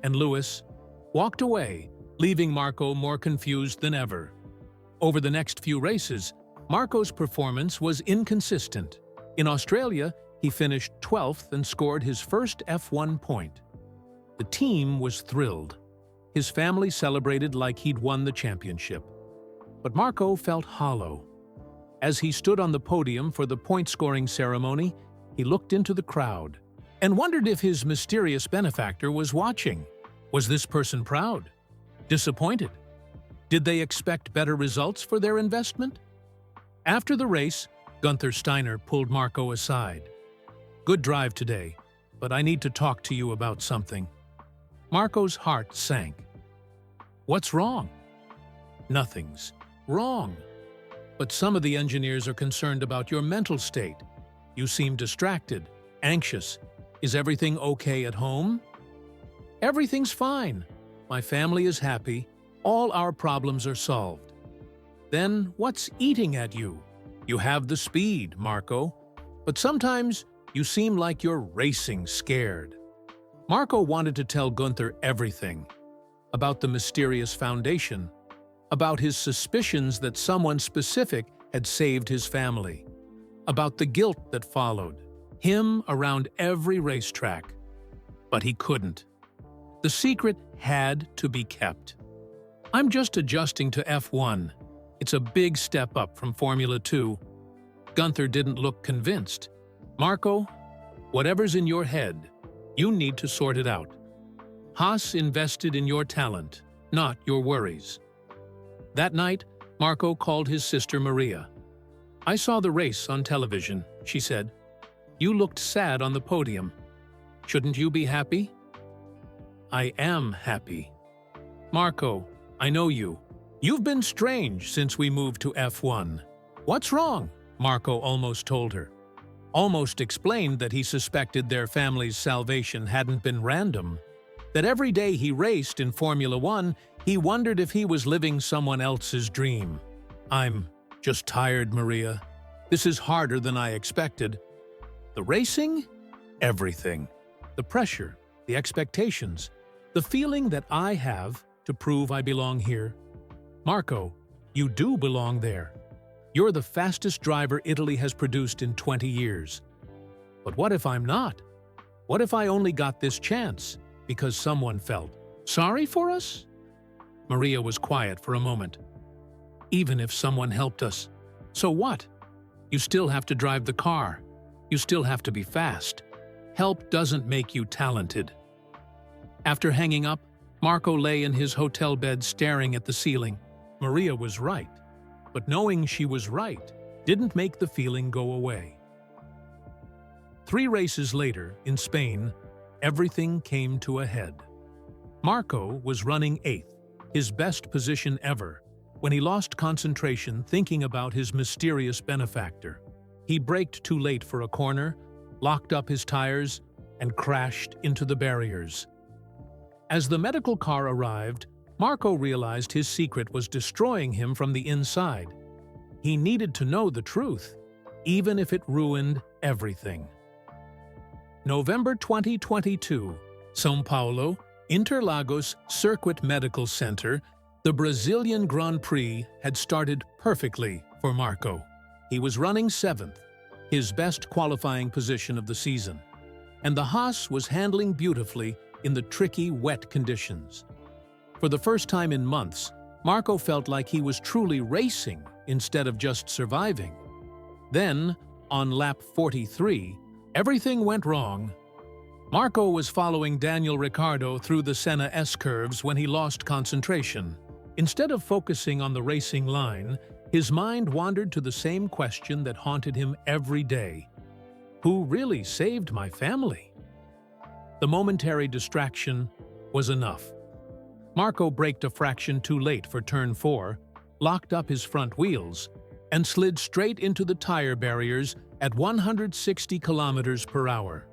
and Lewis walked away, leaving Marco more confused than ever. Over the next few races, Marco's performance was inconsistent. In Australia, he finished 12th and scored his first F1 point. The team was thrilled. His family celebrated like he'd won the championship. But Marco felt hollow. As he stood on the podium for the point-scoring ceremony, he looked into the crowd and wondered if his mysterious benefactor was watching. Was this person proud? Disappointed? Did they expect better results for their investment? After the race, Gunther Steiner pulled Marco aside. "Good drive today, but I need to talk to you about something." Marco's heart sank. "What's wrong?" "Nothing's wrong. But some of the engineers are concerned about your mental state. You seem distracted, anxious. Is everything okay at home?" "Everything's fine. My family is happy. All our problems are solved." "Then what's eating at you? You have the speed, Marco, but sometimes you seem like you're racing scared." Marco wanted to tell Gunther everything. About the mysterious foundation, about his suspicions that someone specific had saved his family, about the guilt that followed, him around every racetrack. But he couldn't. The secret had to be kept. "I'm just adjusting to F1. It's a big step up from Formula 2. Gunther didn't look convinced. "Marco, whatever's in your head, you need to sort it out. Haas invested in your talent, not your worries." That night, Marco called his sister Maria. "I saw the race on television," she said. "You looked sad on the podium. Shouldn't you be happy?" "I am happy." "Marco, I know you. You've been strange since we moved to F1. What's wrong?" Marco almost told her. almost explained that he suspected their family's salvation hadn't been random, that every day he raced in Formula One, he wondered if he was living someone else's dream. "I'm just tired, Maria. This is harder than I expected." The racing? Everything. The pressure, the expectations, the feeling that I have to prove I belong here. Marco, you do belong there. You're the fastest driver Italy has produced in 20 years. But what if I'm not? What if I only got this chance because someone felt sorry for us? Maria was quiet for a moment. Even if someone helped us, so what? You still have to drive the car. You still have to be fast. Help doesn't make you talented. After hanging up, Marco lay in his hotel bed staring at the ceiling. Maria was right, but knowing she was right didn't make the feeling go away. 3 races later, in Spain, everything came to a head. Marco was running 8th, his best position ever, when he lost concentration thinking about his mysterious benefactor. He braked too late for a corner, locked up his tires, and crashed into the barriers. As the medical car arrived, Marco realized his secret was destroying him from the inside. He needed to know the truth, even if it ruined everything. November 2022, São Paulo, Interlagos Circuit Medical Center, the Brazilian Grand Prix had started perfectly for Marco. He was running 7th, his best qualifying position of the season, and the Haas was handling beautifully in the tricky, wet conditions. For the first time in months, Marco felt like he was truly racing instead of just surviving. Then, on lap 43, everything went wrong. Marco was following Daniel Ricciardo through the Senna S-curves when he lost concentration. Instead of focusing on the racing line, his mind wandered to the same question that haunted him every day. Who really saved my family? The momentary distraction was enough. Marco braked a fraction too late for turn 4, locked up his front wheels, and slid straight into the tire barriers at 160 kilometers per hour.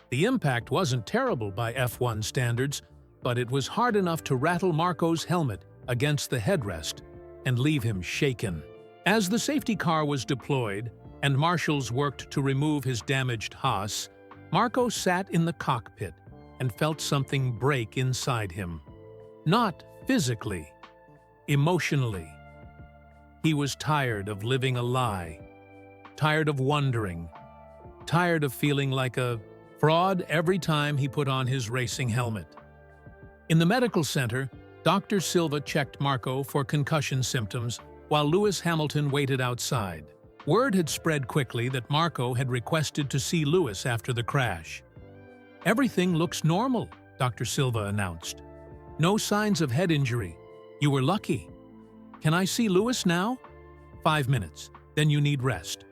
The impact wasn't terrible by F1 standards, but it was hard enough to rattle Marco's helmet against the headrest and leave him shaken. As the safety car was deployed and marshals worked to remove his damaged Haas, Marco sat in the cockpit and felt something break inside him. Not physically, emotionally. He was tired of living a lie, tired of wondering, tired of feeling like a fraud every time he put on his racing helmet. In the medical center, Dr. Silva checked Marco for concussion symptoms while Lewis Hamilton waited outside. Word had spread quickly that Marco had requested to see Lewis after the crash. "Everything looks normal," Dr. Silva announced. "No signs of head injury. You were lucky. Can I see Lewis now?" "5 minutes, then you need rest."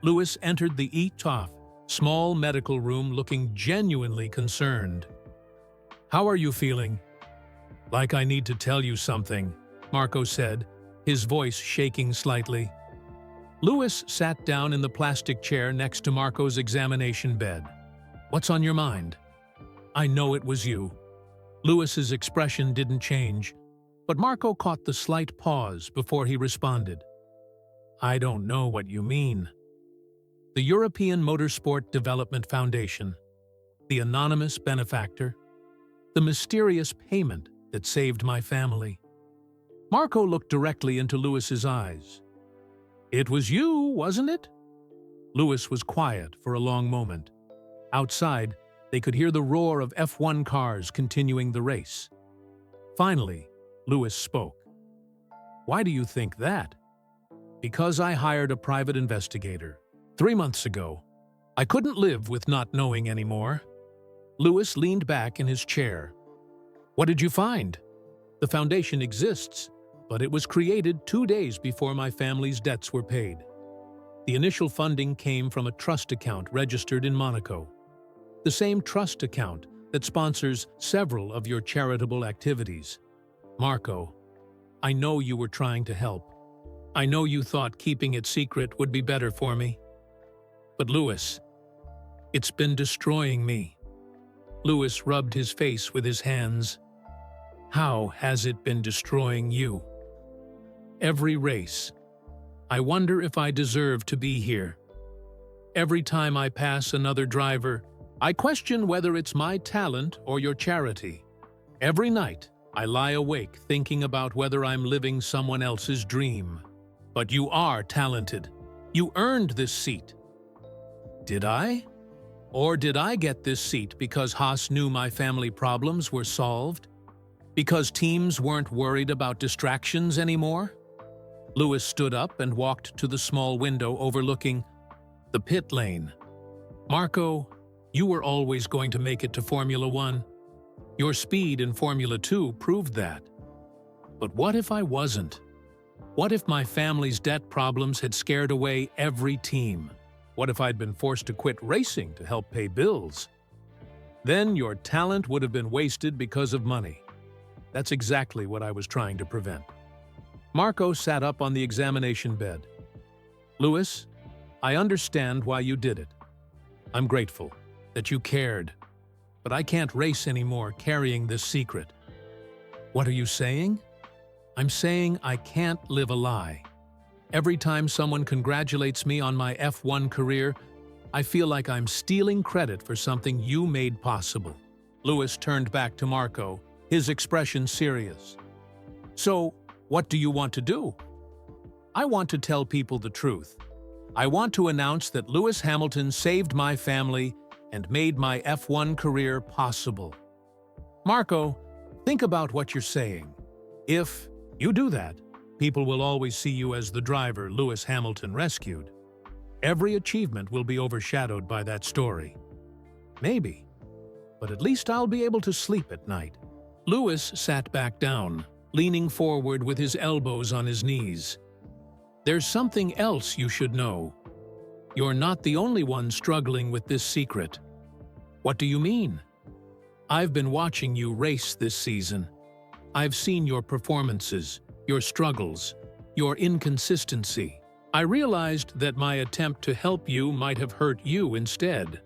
Lewis entered the ETOF, small medical room looking genuinely concerned. "How are you feeling?" "Like I need to tell you something," Marco said, his voice shaking slightly. Lewis sat down in the plastic chair next to Marco's examination bed. "What's on your mind?" "I know it was you." Lewis's expression didn't change, but Marco caught the slight pause before he responded. "I don't know what you mean." The European Motorsport Development Foundation, the anonymous benefactor, the mysterious payment that saved my family. Marco looked directly into Lewis's eyes. "It was you, wasn't it?" Lewis was quiet for a long moment. Outside, they could hear the roar of F1 cars continuing the race. Finally, Lewis spoke. "Why do you think that?" "Because I hired a private investigator 3 months ago. I couldn't live with not knowing anymore." Lewis leaned back in his chair. "What did you find?" "The foundation exists, but it was created 2 days before my family's debts were paid. The initial funding came from a trust account registered in Monaco. The same trust account that sponsors several of your charitable activities. Marco, I know you were trying to help. I know you thought keeping it secret would be better for me. But Lewis, it's been destroying me. Lewis rubbed his face with his hands. How has it been destroying you? Every race. I wonder if I deserve to be here. Every time I pass another driver, I question whether it's my talent or your charity. Every night, I lie awake thinking about whether I'm living someone else's dream. But you are talented. You earned this seat. Did I? Or did I get this seat because Haas knew my family problems were solved? Because teams weren't worried about distractions anymore? Lewis stood up and walked to the small window overlooking the pit lane. Marco, you were always going to make it to Formula One. Your speed in Formula 2 proved that. But what if I wasn't? What if my family's debt problems had scared away every team? What if I'd been forced to quit racing to help pay bills? Then your talent would have been wasted because of money. That's exactly what I was trying to prevent. Marco sat up on the examination bed. Lewis, I understand why you did it. I'm grateful that you cared. But I can't race anymore carrying this secret. What are you saying? I'm saying I can't live a lie. Every time someone congratulates me on my F1 career, I feel like I'm stealing credit for something you made possible. Lewis turned back to Marco, his expression serious. So, what do you want to do? I want to tell people the truth. I want to announce that Lewis Hamilton saved my family and made my F1 career possible. Marco, think about what you're saying. If you do that, people will always see you as the driver Lewis Hamilton rescued. Every achievement will be overshadowed by that story. Maybe, but at least I'll be able to sleep at night. Lewis sat back down, leaning forward with his elbows on his knees. There's something else you should know. You're not the only one struggling with this secret. What do you mean? I've been watching you race this season. I've seen your performances, your struggles, your inconsistency. I realized that my attempt to help you might have hurt you instead.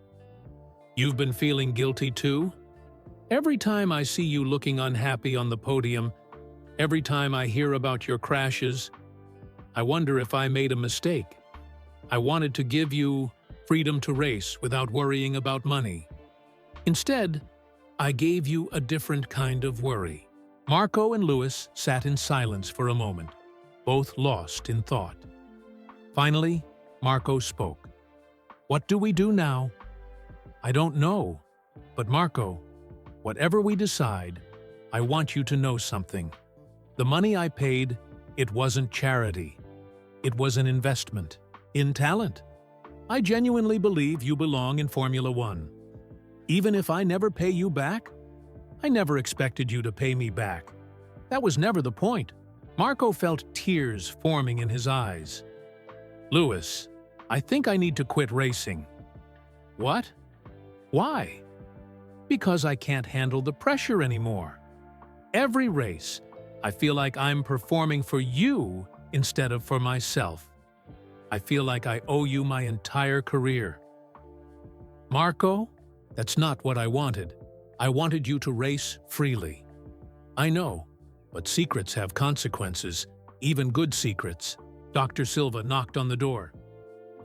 You've been feeling guilty too? Every time I see you looking unhappy on the podium, every time I hear about your crashes, I wonder if I made a mistake. I wanted to give you freedom to race without worrying about money. Instead, I gave you a different kind of worry. Marco and Lewis sat in silence for a moment, both lost in thought. Finally, Marco spoke. What do we do now? I don't know, but Marco, whatever we decide, I want you to know something. The money I paid, it wasn't charity. It was an investment in talent. I genuinely believe you belong in Formula One. Even if I never pay you back, I never expected you to pay me back. That was never the point. Marco felt tears forming in his eyes. Lewis, I think I need to quit racing. What? Why? Because I can't handle the pressure anymore. Every race, I feel like I'm performing for you instead of for myself. I feel like I owe you my entire career. Marco, that's not what I wanted. I wanted you to race freely. I know, but secrets have consequences, even good secrets. Dr. Silva knocked on the door.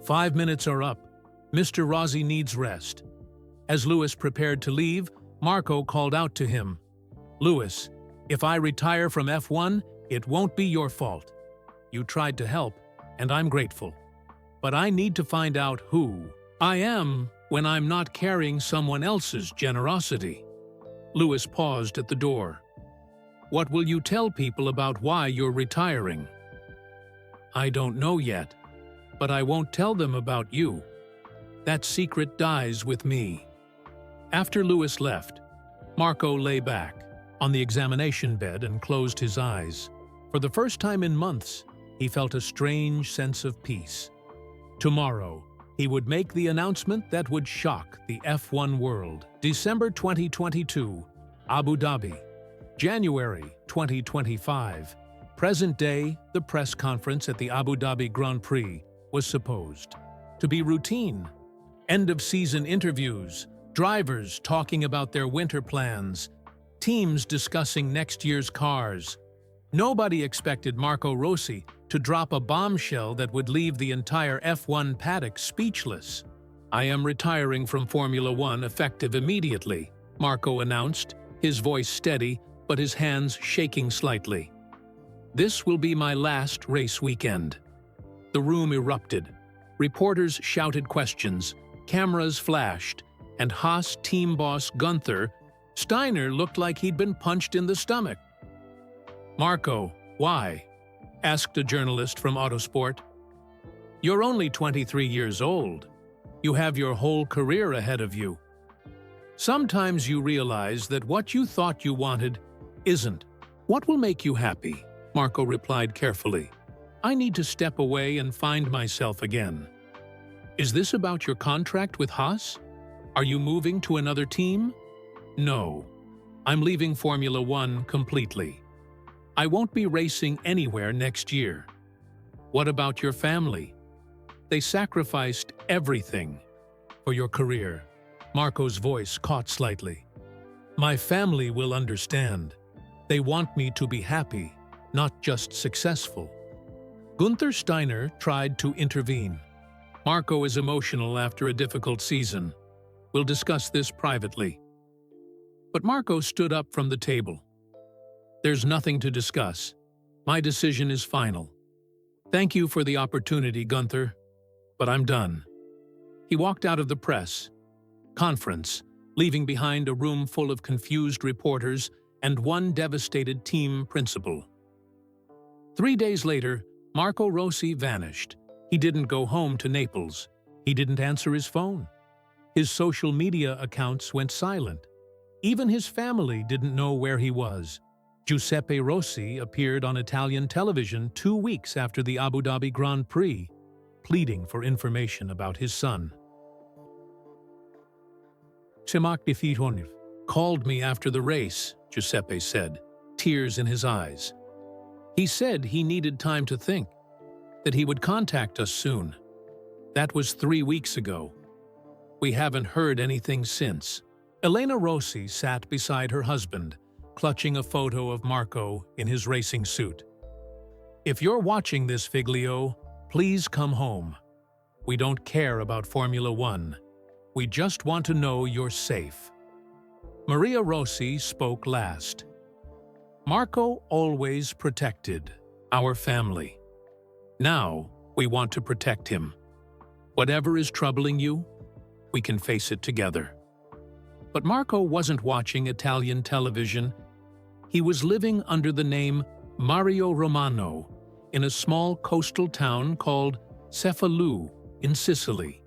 5 minutes are up. Mr. Rossi needs rest. As Lewis prepared to leave, Marco called out to him. Lewis, if I retire from F1, it won't be your fault. You tried to help, and I'm grateful. But I need to find out who I am when I'm not carrying someone else's generosity. Lewis paused at the door. What will you tell people about why you're retiring? I don't know yet, but I won't tell them about you. That secret dies with me. After Lewis left, Marco lay back on the examination bed and closed his eyes. For the first time in months, he felt a strange sense of peace. Tomorrow, he would make the announcement that would shock the F1 world. December 2022, Abu Dhabi. January 2025. Present day, the press conference at the Abu Dhabi Grand Prix was supposed. to be routine. End-of-season interviews, drivers talking about their winter plans, teams discussing next year's cars. Nobody expected Marco Rossi to drop a bombshell that would leave the entire F1 paddock speechless. "I am retiring from Formula One effective immediately," Marco announced, his voice steady but his hands shaking slightly. "This will be my last race weekend." The room erupted. Reporters shouted questions, cameras flashed, and Haas team boss Gunther Steiner looked like he'd been punched in the stomach. "Marco, why?" asked a journalist from Autosport. "You're only 23 years old. You have your whole career ahead of you. Sometimes you realize that what you thought you wanted isn't. What will make you happy?" Marco replied carefully. "I need to step away and find myself again." "Is this about your contract with Haas? Are you moving to another team?" "No. I'm leaving Formula One completely. I won't be racing anywhere next year." "What about your family?" "They sacrificed everything for your career." Marco's voice caught slightly. "My family will understand. They want me to be happy, not just successful." Gunther Steiner tried to intervene. "Marco is emotional after a difficult season. We'll discuss this privately." But Marco stood up from the table. "There's nothing to discuss. My decision is final. Thank you for the opportunity, Gunther, but I'm done." He walked out of the press conference, leaving behind a room full of confused reporters and one devastated team principal. 3 days later, Marco Rossi vanished. He didn't go home to Naples. He didn't answer his phone. His social media accounts went silent. Even his family didn't know where he was. Giuseppe Rossi appeared on Italian television 2 weeks after the Abu Dhabi Grand Prix, pleading for information about his son. "Semak Difitonev called me after the race," Giuseppe said, tears in his eyes. "He said he needed time to think, that he would contact us soon. That was 3 weeks ago. We haven't heard anything since." Elena Rossi sat beside her husband, clutching a photo of Marco in his racing suit. "If you're watching this, Figlio, please come home. We don't care about Formula One. We just want to know you're safe." Maria Rossi spoke last. "Marco always protected our family. Now we want to protect him. Whatever is troubling you, we can face it together." But Marco wasn't watching Italian television. He was living under the name Mario Romano in a small coastal town called Cefalù in Sicily,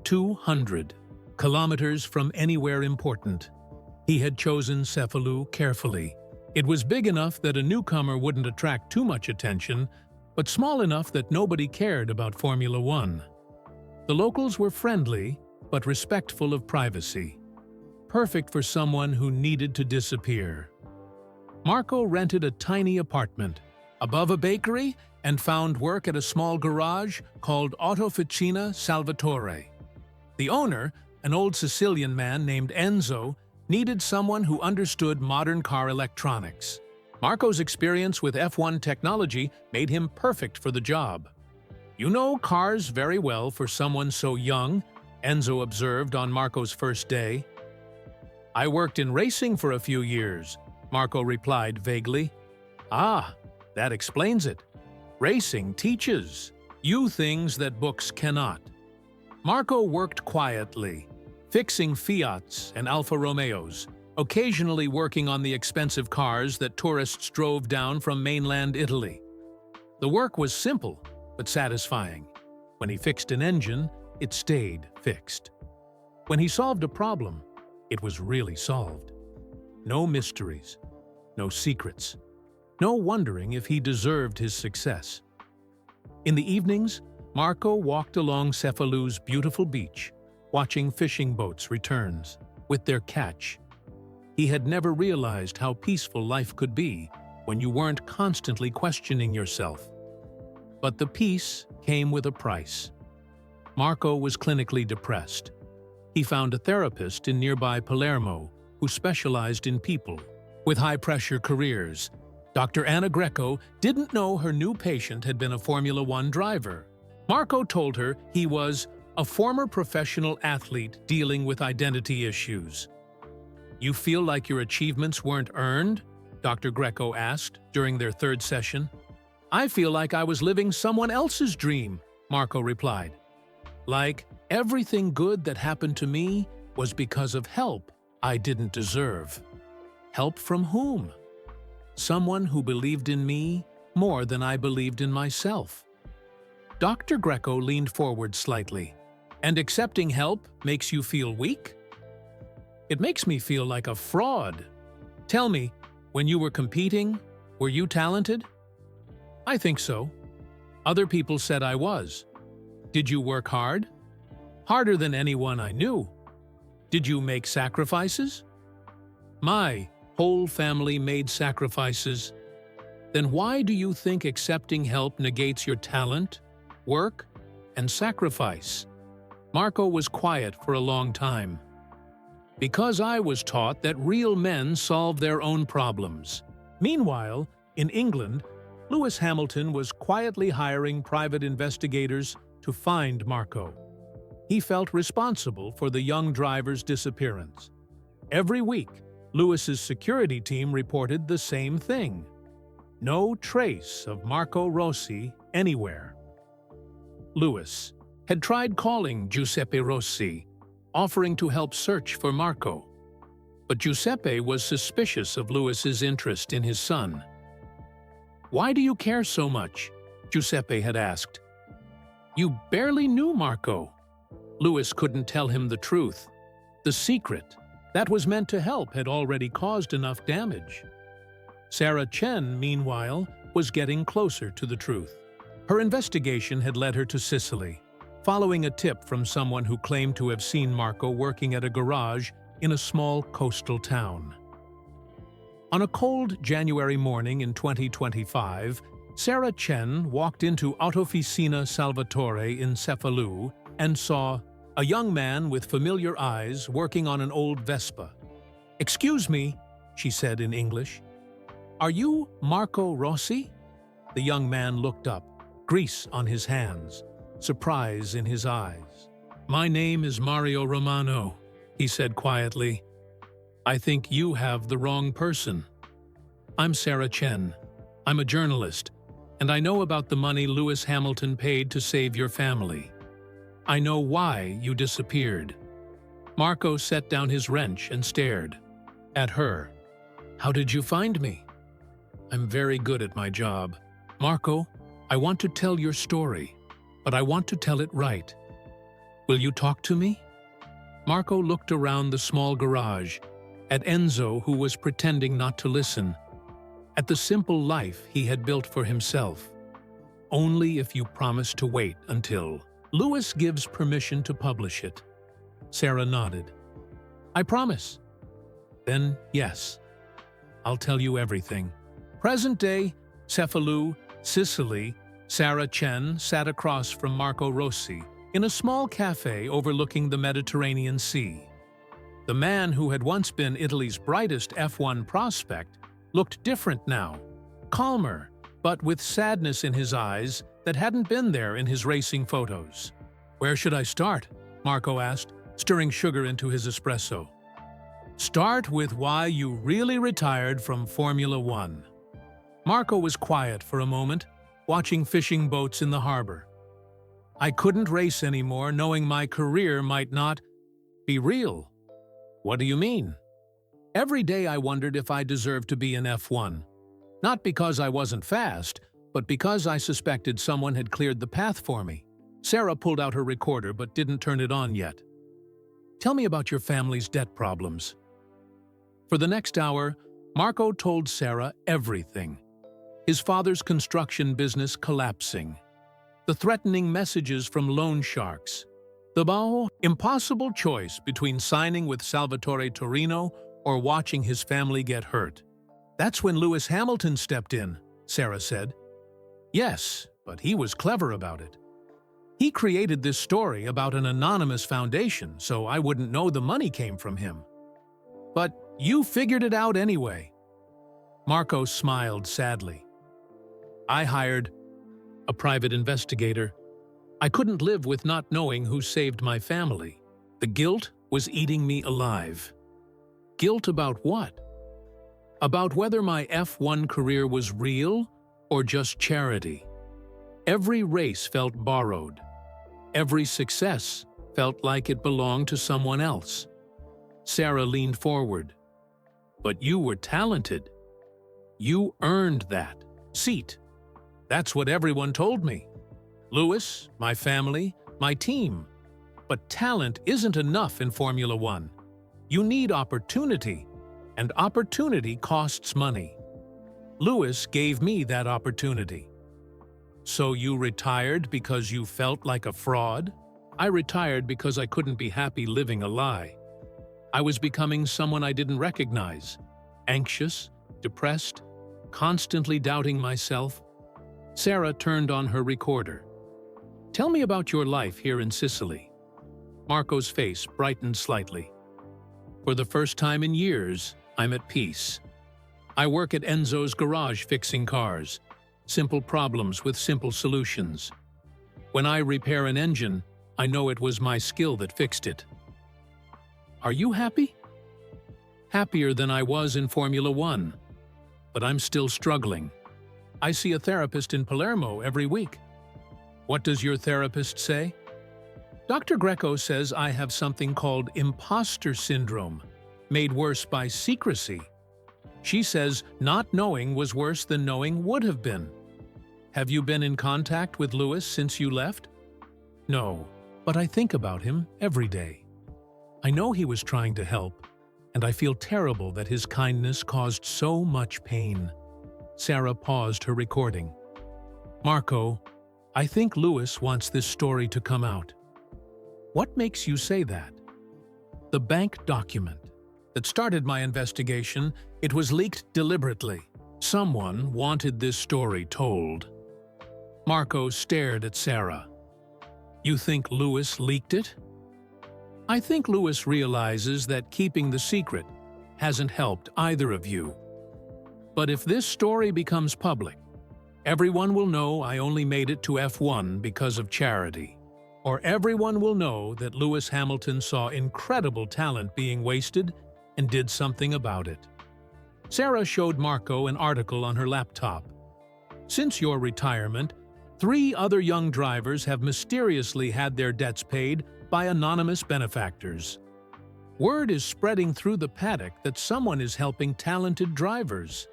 200 kilometers from anywhere important. He had chosen Cefalù carefully. It was big enough that a newcomer wouldn't attract too much attention, but small enough that nobody cared about Formula One. The locals were friendly, but respectful of privacy. Perfect for someone who needed to disappear. Marco rented a tiny apartment above a bakery and found work at a small garage called Autoficina Salvatore. The owner, an old Sicilian man named Enzo, needed someone who understood modern car electronics. Marco's experience with F1 technology made him perfect for the job. "You know cars very well for someone so young," Enzo observed on Marco's first day. "I worked in racing for a few years," Marco replied vaguely. "Ah, that explains it. Racing teaches you things that books cannot." Marco worked quietly, fixing Fiats and Alfa Romeos, occasionally working on the expensive cars that tourists drove down from mainland Italy. The work was simple, but satisfying. When he fixed an engine, it stayed fixed. When he solved a problem, it was really solved. No mysteries, no secrets, no wondering if he deserved his success. In the evenings, Marco walked along Cefalù's beautiful beach, watching fishing boats returns with their catch. He had never realized how peaceful life could be when you weren't constantly questioning yourself. But the peace came with a price. Marco was clinically depressed. He found a therapist in nearby Palermo who specialized in people with high-pressure careers. Dr. Anna Greco didn't know her new patient had been a Formula One driver. Marco told her he was a former professional athlete dealing with identity issues. "You feel like your achievements weren't earned?" Dr. Greco asked during their third session. "I feel like I was living someone else's dream," Marco replied. "Like everything good that happened to me was because of help I didn't deserve." Help from whom? Someone who believed in me more than I believed in myself. Dr. Greco leaned forward slightly. "And accepting help makes you feel weak?" "It makes me feel like a fraud. Tell me, when you were competing, were you talented?" "I think so. Other people said I was." "Did you work hard?" "Harder than anyone I knew." "Did you make sacrifices?" "My whole family made sacrifices." "Then why do you think accepting help negates your talent, work, and sacrifice?" Marco was quiet for a long time. "Because I was taught that real men solve their own problems." Meanwhile, in England, Lewis Hamilton was quietly hiring private investigators to find Marco. He felt responsible for the young driver's disappearance. Every week, Lewis's security team reported the same thing: no trace of Marco Rossi anywhere. Lewis had tried calling Giuseppe Rossi, offering to help search for Marco. But Giuseppe was suspicious of Lewis's interest in his son. "Why do you care so much?" Giuseppe had asked. "You barely knew Marco." Lewis couldn't tell him the truth. The secret that was meant to help had already caused enough damage. Sarah Chen, meanwhile, was getting closer to the truth. Her investigation had led her to Sicily, following a tip from someone who claimed to have seen Marco working at a garage in a small coastal town. On a cold January morning in 2025, Sarah Chen walked into Autofficina Salvatore in Cefalù and saw a young man with familiar eyes working on an old Vespa. "Excuse me," she said in English. "Are you Marco Rossi?" The young man looked up, grease on his hands, surprise in his eyes. "My name is Mario Romano," he said quietly. "I think you have the wrong person. I'm Sarah Chen. I'm a journalist, and I know about the money Lewis Hamilton paid to save your family. I know why you disappeared." Marco set down his wrench and stared at her. "How did you find me?" "I'm very good at my job. Marco, I want to tell your story, but I want to tell it right. Will you talk to me?" Marco looked around the small garage, at Enzo, who was pretending not to listen, at the simple life he had built for himself. "Only if you promise to wait until Lewis gives permission to publish it." Sarah nodded. "I promise." "Then, yes. I'll tell you everything." Present day, Cefalù, Sicily, Sarah Chen sat across from Marco Rossi in a small cafe overlooking the Mediterranean Sea. The man who had once been Italy's brightest F1 prospect looked different now, calmer, but with sadness in his eyes that hadn't been there in his racing photos. "Where should I start?" Marco asked, stirring sugar into his espresso. "Start with why you really retired from Formula One." Marco was quiet for a moment, watching fishing boats in the harbor. "I couldn't race anymore, knowing my career might not be real." "What do you mean?" "Every day I wondered if I deserved to be in F1. Not because I wasn't fast, but because I suspected someone had cleared the path for me." Sarah pulled out her recorder but didn't turn it on yet. "Tell me about your family's debt problems." For the next hour, Marco told Sarah everything. His father's construction business collapsing, the threatening messages from loan sharks, the impossible choice between signing with Salvatore Torino or watching his family get hurt. "That's when Lewis Hamilton stepped in," Sarah said. "Yes, but he was clever about it." He created this story about an anonymous foundation, so I wouldn't know the money came from him. But you figured it out anyway. Marco smiled sadly. I hired a private investigator. I couldn't live with not knowing who saved my family. The guilt was eating me alive. Guilt about what? About whether my F1 career was real or just charity. Every race felt borrowed. Every success felt like it belonged to someone else. Sarah leaned forward. But you were talented. You earned that seat. That's what everyone told me. Lewis, my family, my team. But talent isn't enough in Formula One. You need opportunity, and opportunity costs money. Lewis gave me that opportunity. So you retired because you felt like a fraud? I retired because I couldn't be happy living a lie. I was becoming someone I didn't recognize. Anxious, depressed, constantly doubting myself. Sarah turned on her recorder. Tell me about your life here in Sicily. Marco's face brightened slightly. For the first time in years, I'm at peace. I work at Enzo's garage fixing cars. Simple problems with simple solutions. When I repair an engine, I know it was my skill that fixed it. Are you happy? Happier than I was in Formula One. But I'm still struggling. I see a therapist in Palermo every week. What does your therapist say? Dr. Greco says I have something called imposter syndrome, made worse by secrecy. She says not knowing was worse than knowing would have been. Have you been in contact with Lewis since you left? No, but I think about him every day. I know he was trying to help, and I feel terrible that his kindness caused so much pain. Sarah paused her recording. Marco, I think Lewis wants this story to come out. What makes you say that? The bank document that started my investigation, it was leaked deliberately. Someone wanted this story told. Marco stared at Sarah. You think Lewis leaked it? I think Lewis realizes that keeping the secret hasn't helped either of you. But if this story becomes public, everyone will know I only made it to F1 because of charity. Or everyone will know that Lewis Hamilton saw incredible talent being wasted and did something about it. Sarah showed Marco an article on her laptop. Since your retirement, 3 other young drivers have mysteriously had their debts paid by anonymous benefactors. Word is spreading through the paddock that someone is helping talented drivers.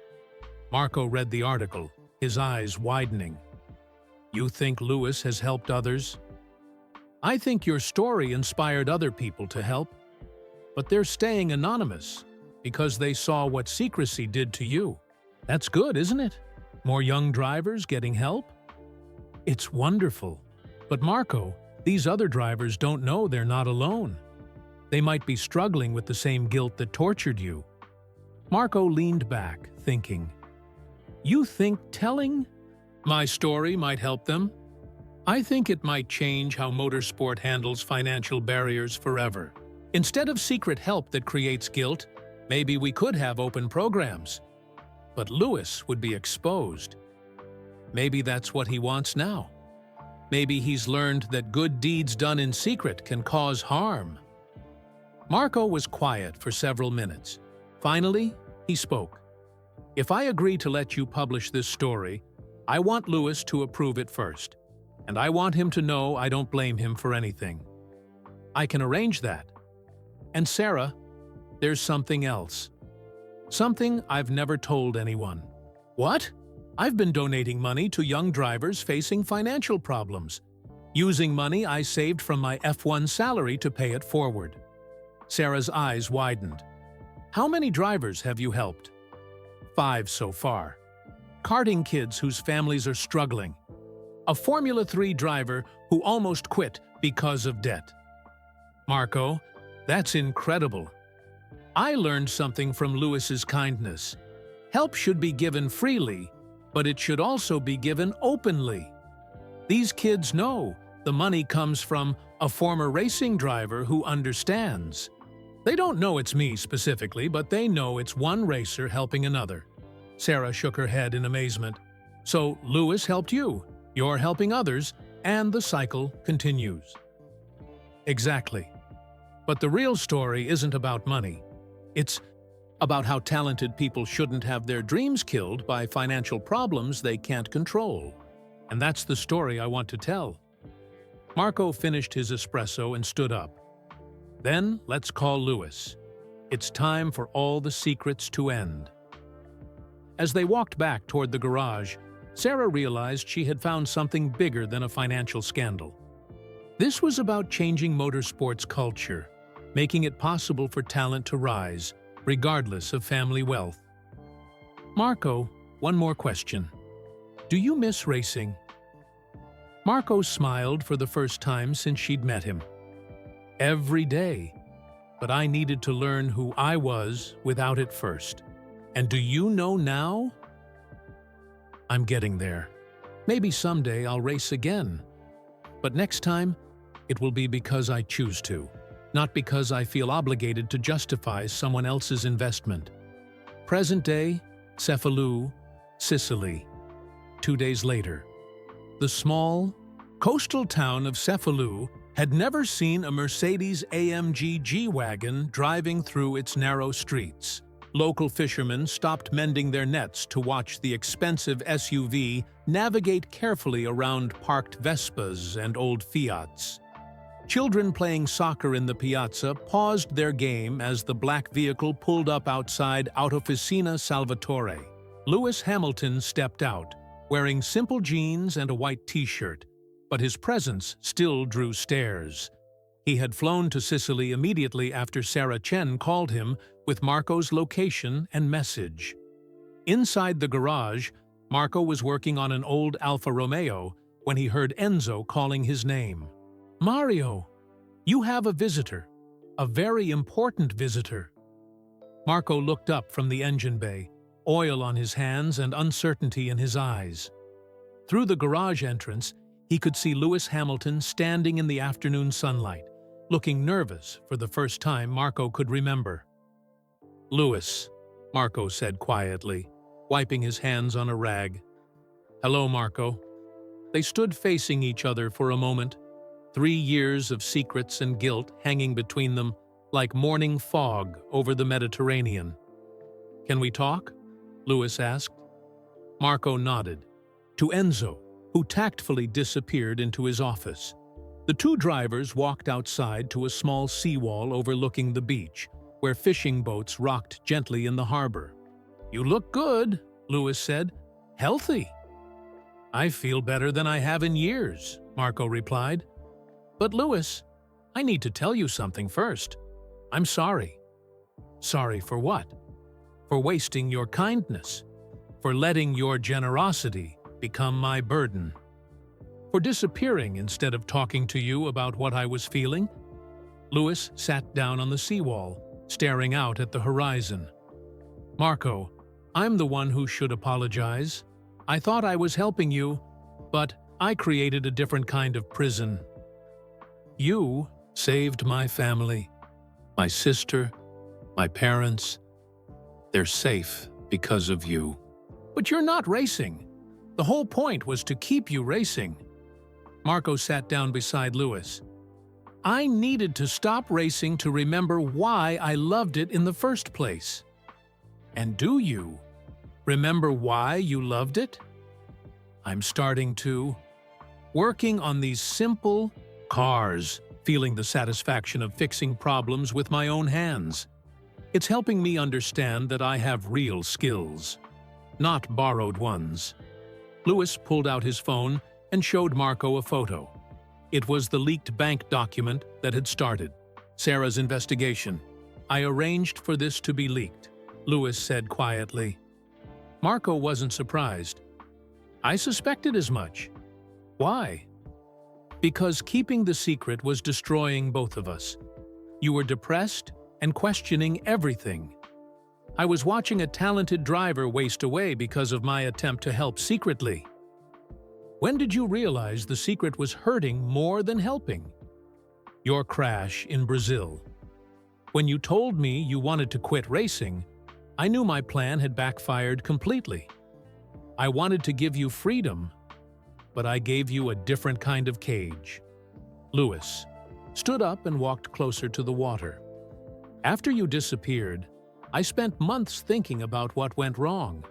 Marco read the article, his eyes widening. You think Lewis has helped others? I think your story inspired other people to help, but they're staying anonymous because they saw what secrecy did to you. That's good, isn't it? More young drivers getting help? It's wonderful. But Marco, these other drivers don't know they're not alone. They might be struggling with the same guilt that tortured you. Marco leaned back, thinking. You think telling my story might help them? I think it might change how motorsport handles financial barriers forever. Instead of secret help that creates guilt, maybe we could have open programs. But Lewis would be exposed. Maybe that's what he wants now. Maybe he's learned that good deeds done in secret can cause harm. Marco was quiet for several minutes. Finally, he spoke. If I agree to let you publish this story, I want Lewis to approve it first. And I want him to know I don't blame him for anything. I can arrange that. And Sarah, there's something else. Something I've never told anyone. What? I've been donating money to young drivers facing financial problems, using money I saved from my F1 salary to pay it forward. Sarah's eyes widened. How many drivers have you helped? 5 so far. Karting kids whose families are struggling. A Formula 3 driver who almost quit because of debt. Marco, that's incredible. I learned something from Lewis's kindness. Help should be given freely, but it should also be given openly. These kids know The money comes from a former racing driver who understands. They don't know it's me specifically, but they know it's one racer helping another. Sarah shook her head in amazement. So Lewis helped you, you're helping others, and the cycle continues. Exactly. But the real story isn't about money. It's about how talented people shouldn't have their dreams killed by financial problems they can't control. And that's the story I want to tell. Marco finished his espresso and stood up. Then let's call Lewis. It's time for all the secrets to end. As they walked back toward the garage, Sarah realized she had found something bigger than a financial scandal. This was about changing motorsports culture, making it possible for talent to rise, regardless of family wealth. Marco, one more question. Do you miss racing? Marco smiled for the first time since she'd met him. Every day. But I needed to learn who I was without it first. And do you know now? I'm getting there. Maybe someday I'll race again. But next time, it will be because I choose to, not because I feel obligated to justify someone else's investment. Present day, Cefalù, Sicily. 2 days later. The small, coastal town of Cefalù had never seen a Mercedes-AMG G-Wagon driving through its narrow streets. Local fishermen stopped mending their nets to watch the expensive SUV navigate carefully around parked Vespas and old Fiats. Children playing soccer in the piazza paused their game as the black vehicle pulled up outside Autofficina Salvatore. Lewis Hamilton stepped out, wearing simple jeans and a white t-shirt, but his presence still drew stares. He had flown to Sicily immediately after Sarah Chen called him with Marco's location and message. Inside the garage, Marco was working on an old Alfa Romeo when he heard Enzo calling his name. Mario, you have a visitor, a very important visitor. Marco looked up from the engine bay, oil on his hands and uncertainty in his eyes. Through the garage entrance, he could see Lewis Hamilton standing in the afternoon sunlight, looking nervous for the first time Marco could remember. Lewis, Marco said quietly, wiping his hands on a rag. Hello, Marco. They stood facing each other for a moment, 3 years of secrets and guilt hanging between them like morning fog over the Mediterranean. Can we talk? Lewis asked. Marco nodded. To Enzo, who tactfully disappeared into his office. The two drivers walked outside to a small seawall overlooking the beach, where fishing boats rocked gently in the harbor. You look good, Lewis said. Healthy. I feel better than I have in years, Marco replied. But Lewis, I need to tell you something first. I'm sorry. Sorry for what? For wasting your kindness. For letting your generosity become my burden. For disappearing instead of talking to you about what I was feeling. Lewis sat down on the seawall, staring out at the horizon. Marco, I'm the one who should apologize. I thought I was helping you, but I created a different kind of prison. You saved my family, my sister, my parents. They're safe because of you. But you're not racing. The whole point was to keep you racing. Marco sat down beside Lewis. I needed to stop racing to remember why I loved it in the first place. And do you remember why you loved it? I'm starting to. Working on these simple cars, feeling the satisfaction of fixing problems with my own hands. It's helping me understand that I have real skills, not borrowed ones. Lewis pulled out his phone and showed Marco a photo. It was the leaked bank document that had started Sarah's investigation. I arranged for this to be leaked, Lewis said quietly. Marco wasn't surprised. I suspected as much. Why? Because keeping the secret was destroying both of us. You were depressed and questioning everything. I was watching a talented driver waste away because of my attempt to help secretly. When did you realize the secret was hurting more than helping? Your crash in Brazil. When you told me you wanted to quit racing, I knew my plan had backfired completely. I wanted to give you freedom, but I gave you a different kind of cage. Lewis stood up and walked closer to the water. After you disappeared, I spent months thinking about what went wrong.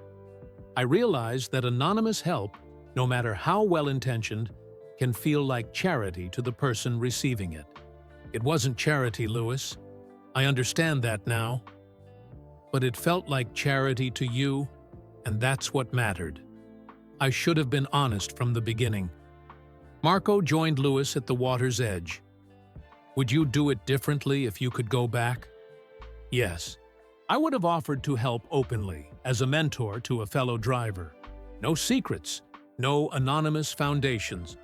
I realized that anonymous help, no matter how well-intentioned, can feel like charity to the person receiving it. It wasn't charity, Lewis. I understand that now. But it felt like charity to you, and that's what mattered. I should have been honest from the beginning. Marco joined Lewis at the water's edge. Would you do it differently if you could go back? Yes. I would have offered to help openly, as a mentor to a fellow driver. No secrets, no anonymous foundations.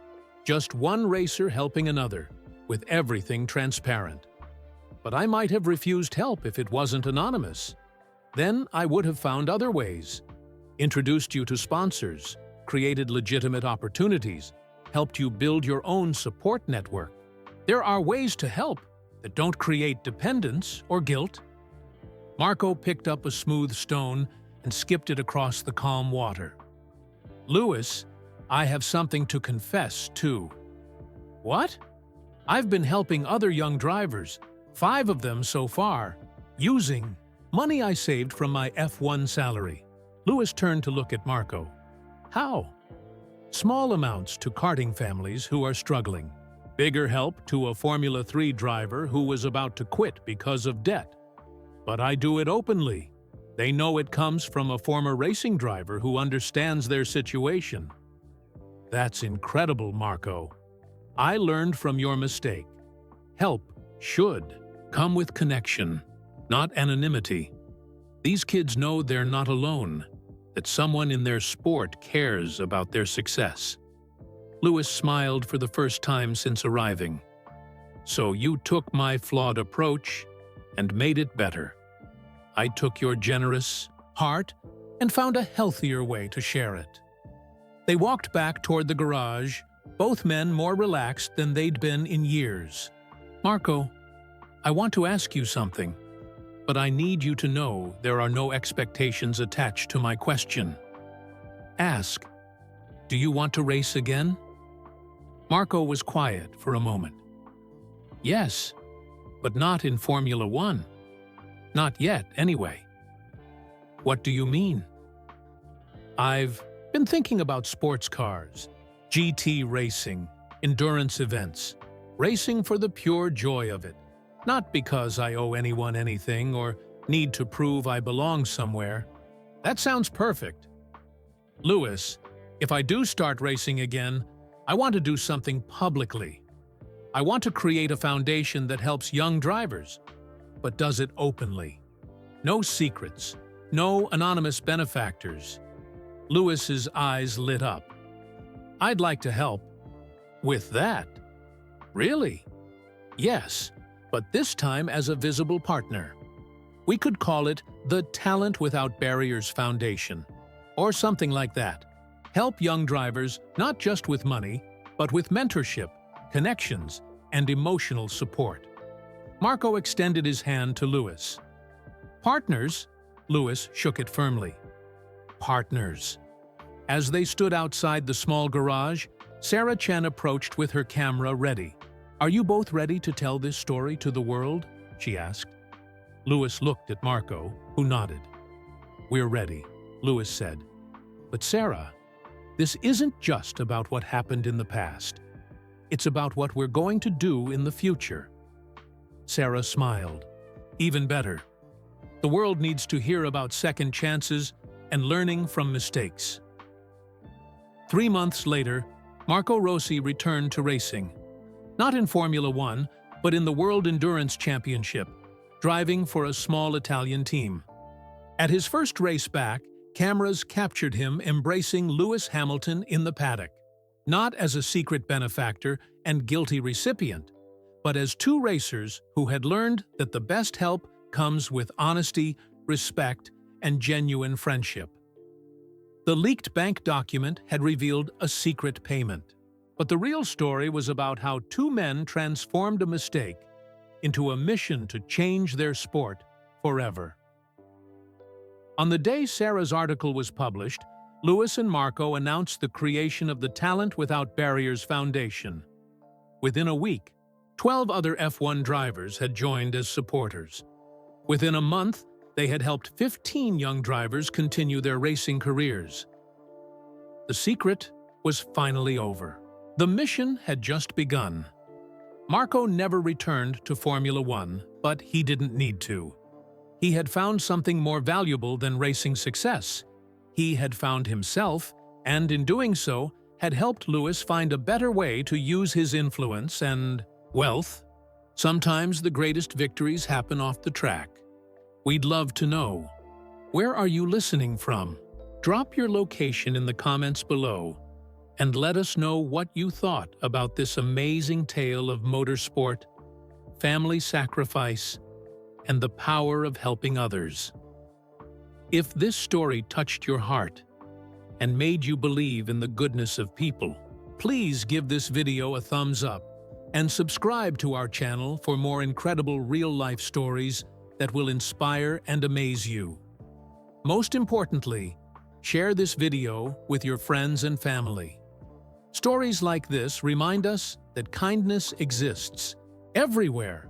Just one racer helping another, with everything transparent. But I might have refused help if it wasn't anonymous. Then I would have found other ways. Introduced you to sponsors, created legitimate opportunities, helped you build your own support network. There are ways to help that don't create dependence or guilt. Marco picked up a smooth stone and skipped it across the calm water. Lewis, I have something to confess, too. What? I've been helping other young drivers, 5 of them so far, using money I saved from my F1 salary. Lewis turned to look at Marco. How? Small amounts to karting families who are struggling. Bigger help to a Formula 3 driver who was about to quit because of debt. But I do it openly. They know it comes from a former racing driver who understands their situation. That's incredible, Marco. I learned from your mistake. Help should come with connection, not anonymity. These kids know they're not alone, that someone in their sport cares about their success. Lewis smiled for the first time since arriving. So you took my flawed approach and made it better. I took your generous heart and found a healthier way to share it. They walked back toward the garage, both men more relaxed than they'd been in years. Marco, I want to ask you something, but I need you to know there are no expectations attached to my question. Ask, do you want to race again? Marco was quiet for a moment. Yes, but not in Formula One. Not yet, anyway. What do you mean? I've been thinking about sports cars, GT racing, endurance events, racing for the pure joy of it, not because I owe anyone anything or need to prove I belong somewhere. That sounds perfect. Lewis, if I do start racing again, I want to do something publicly. I want to create a foundation that helps young drivers, but does it openly. No secrets, no anonymous benefactors. Lewis's eyes lit up. I'd like to help. With that? Really? Yes, but this time as a visible partner. We could call it the Talent Without Barriers Foundation, or something like that. Help young drivers not just with money, but with mentorship, connections, and emotional support. Marco extended his hand to Lewis. Partners? Lewis shook it firmly. Partners. As they stood outside the small garage, Sarah Chen approached with her camera ready. Are you both ready to tell this story to the world? She asked. Lewis looked at Marco, who nodded. We're ready, Lewis said. But Sarah, this isn't just about what happened in the past. It's about what we're going to do in the future. Sarah smiled. Even better. The world needs to hear about second chances and learning from mistakes. 3 months later, Marco Rossi returned to racing. Not in Formula One, but in the World Endurance Championship, driving for a small Italian team. At his first race back, cameras captured him embracing Lewis Hamilton in the paddock, not as a secret benefactor and guilty recipient, but as 2 racers who had learned that the best help comes with honesty, respect, and genuine friendship. The leaked bank document had revealed a secret payment. But the real story was about how two men transformed a mistake into a mission to change their sport forever. On the day Sarah's article was published, Lewis and Marco announced the creation of the Talent Without Barriers Foundation. Within a week, 12 other F1 drivers had joined as supporters. Within a month, they had helped 15 young drivers continue their racing careers. The secret was finally over. The mission had just begun. Marco never returned to Formula One, but he didn't need to. He had found something more valuable than racing success. He had found himself, and in doing so, had helped Lewis find a better way to use his influence and wealth. Sometimes the greatest victories happen off the track. We'd love to know. Where are you listening from? Drop your location in the comments below and let us know what you thought about this amazing tale of motorsport, family sacrifice, and the power of helping others. If this story touched your heart and made you believe in the goodness of people, please give this video a thumbs up and subscribe to our channel for more incredible real-life stories that will inspire and amaze you. Most importantly, share this video with your friends and family. Stories like this remind us that kindness exists everywhere,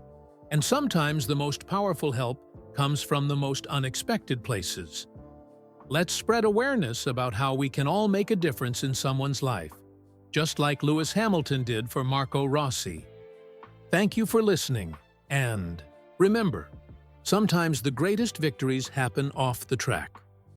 and sometimes the most powerful help comes from the most unexpected places. Let's spread awareness about how we can all make a difference in someone's life, just like Lewis Hamilton did for Marco Rossi. Thank you for listening, and remember, sometimes the greatest victories happen off the track.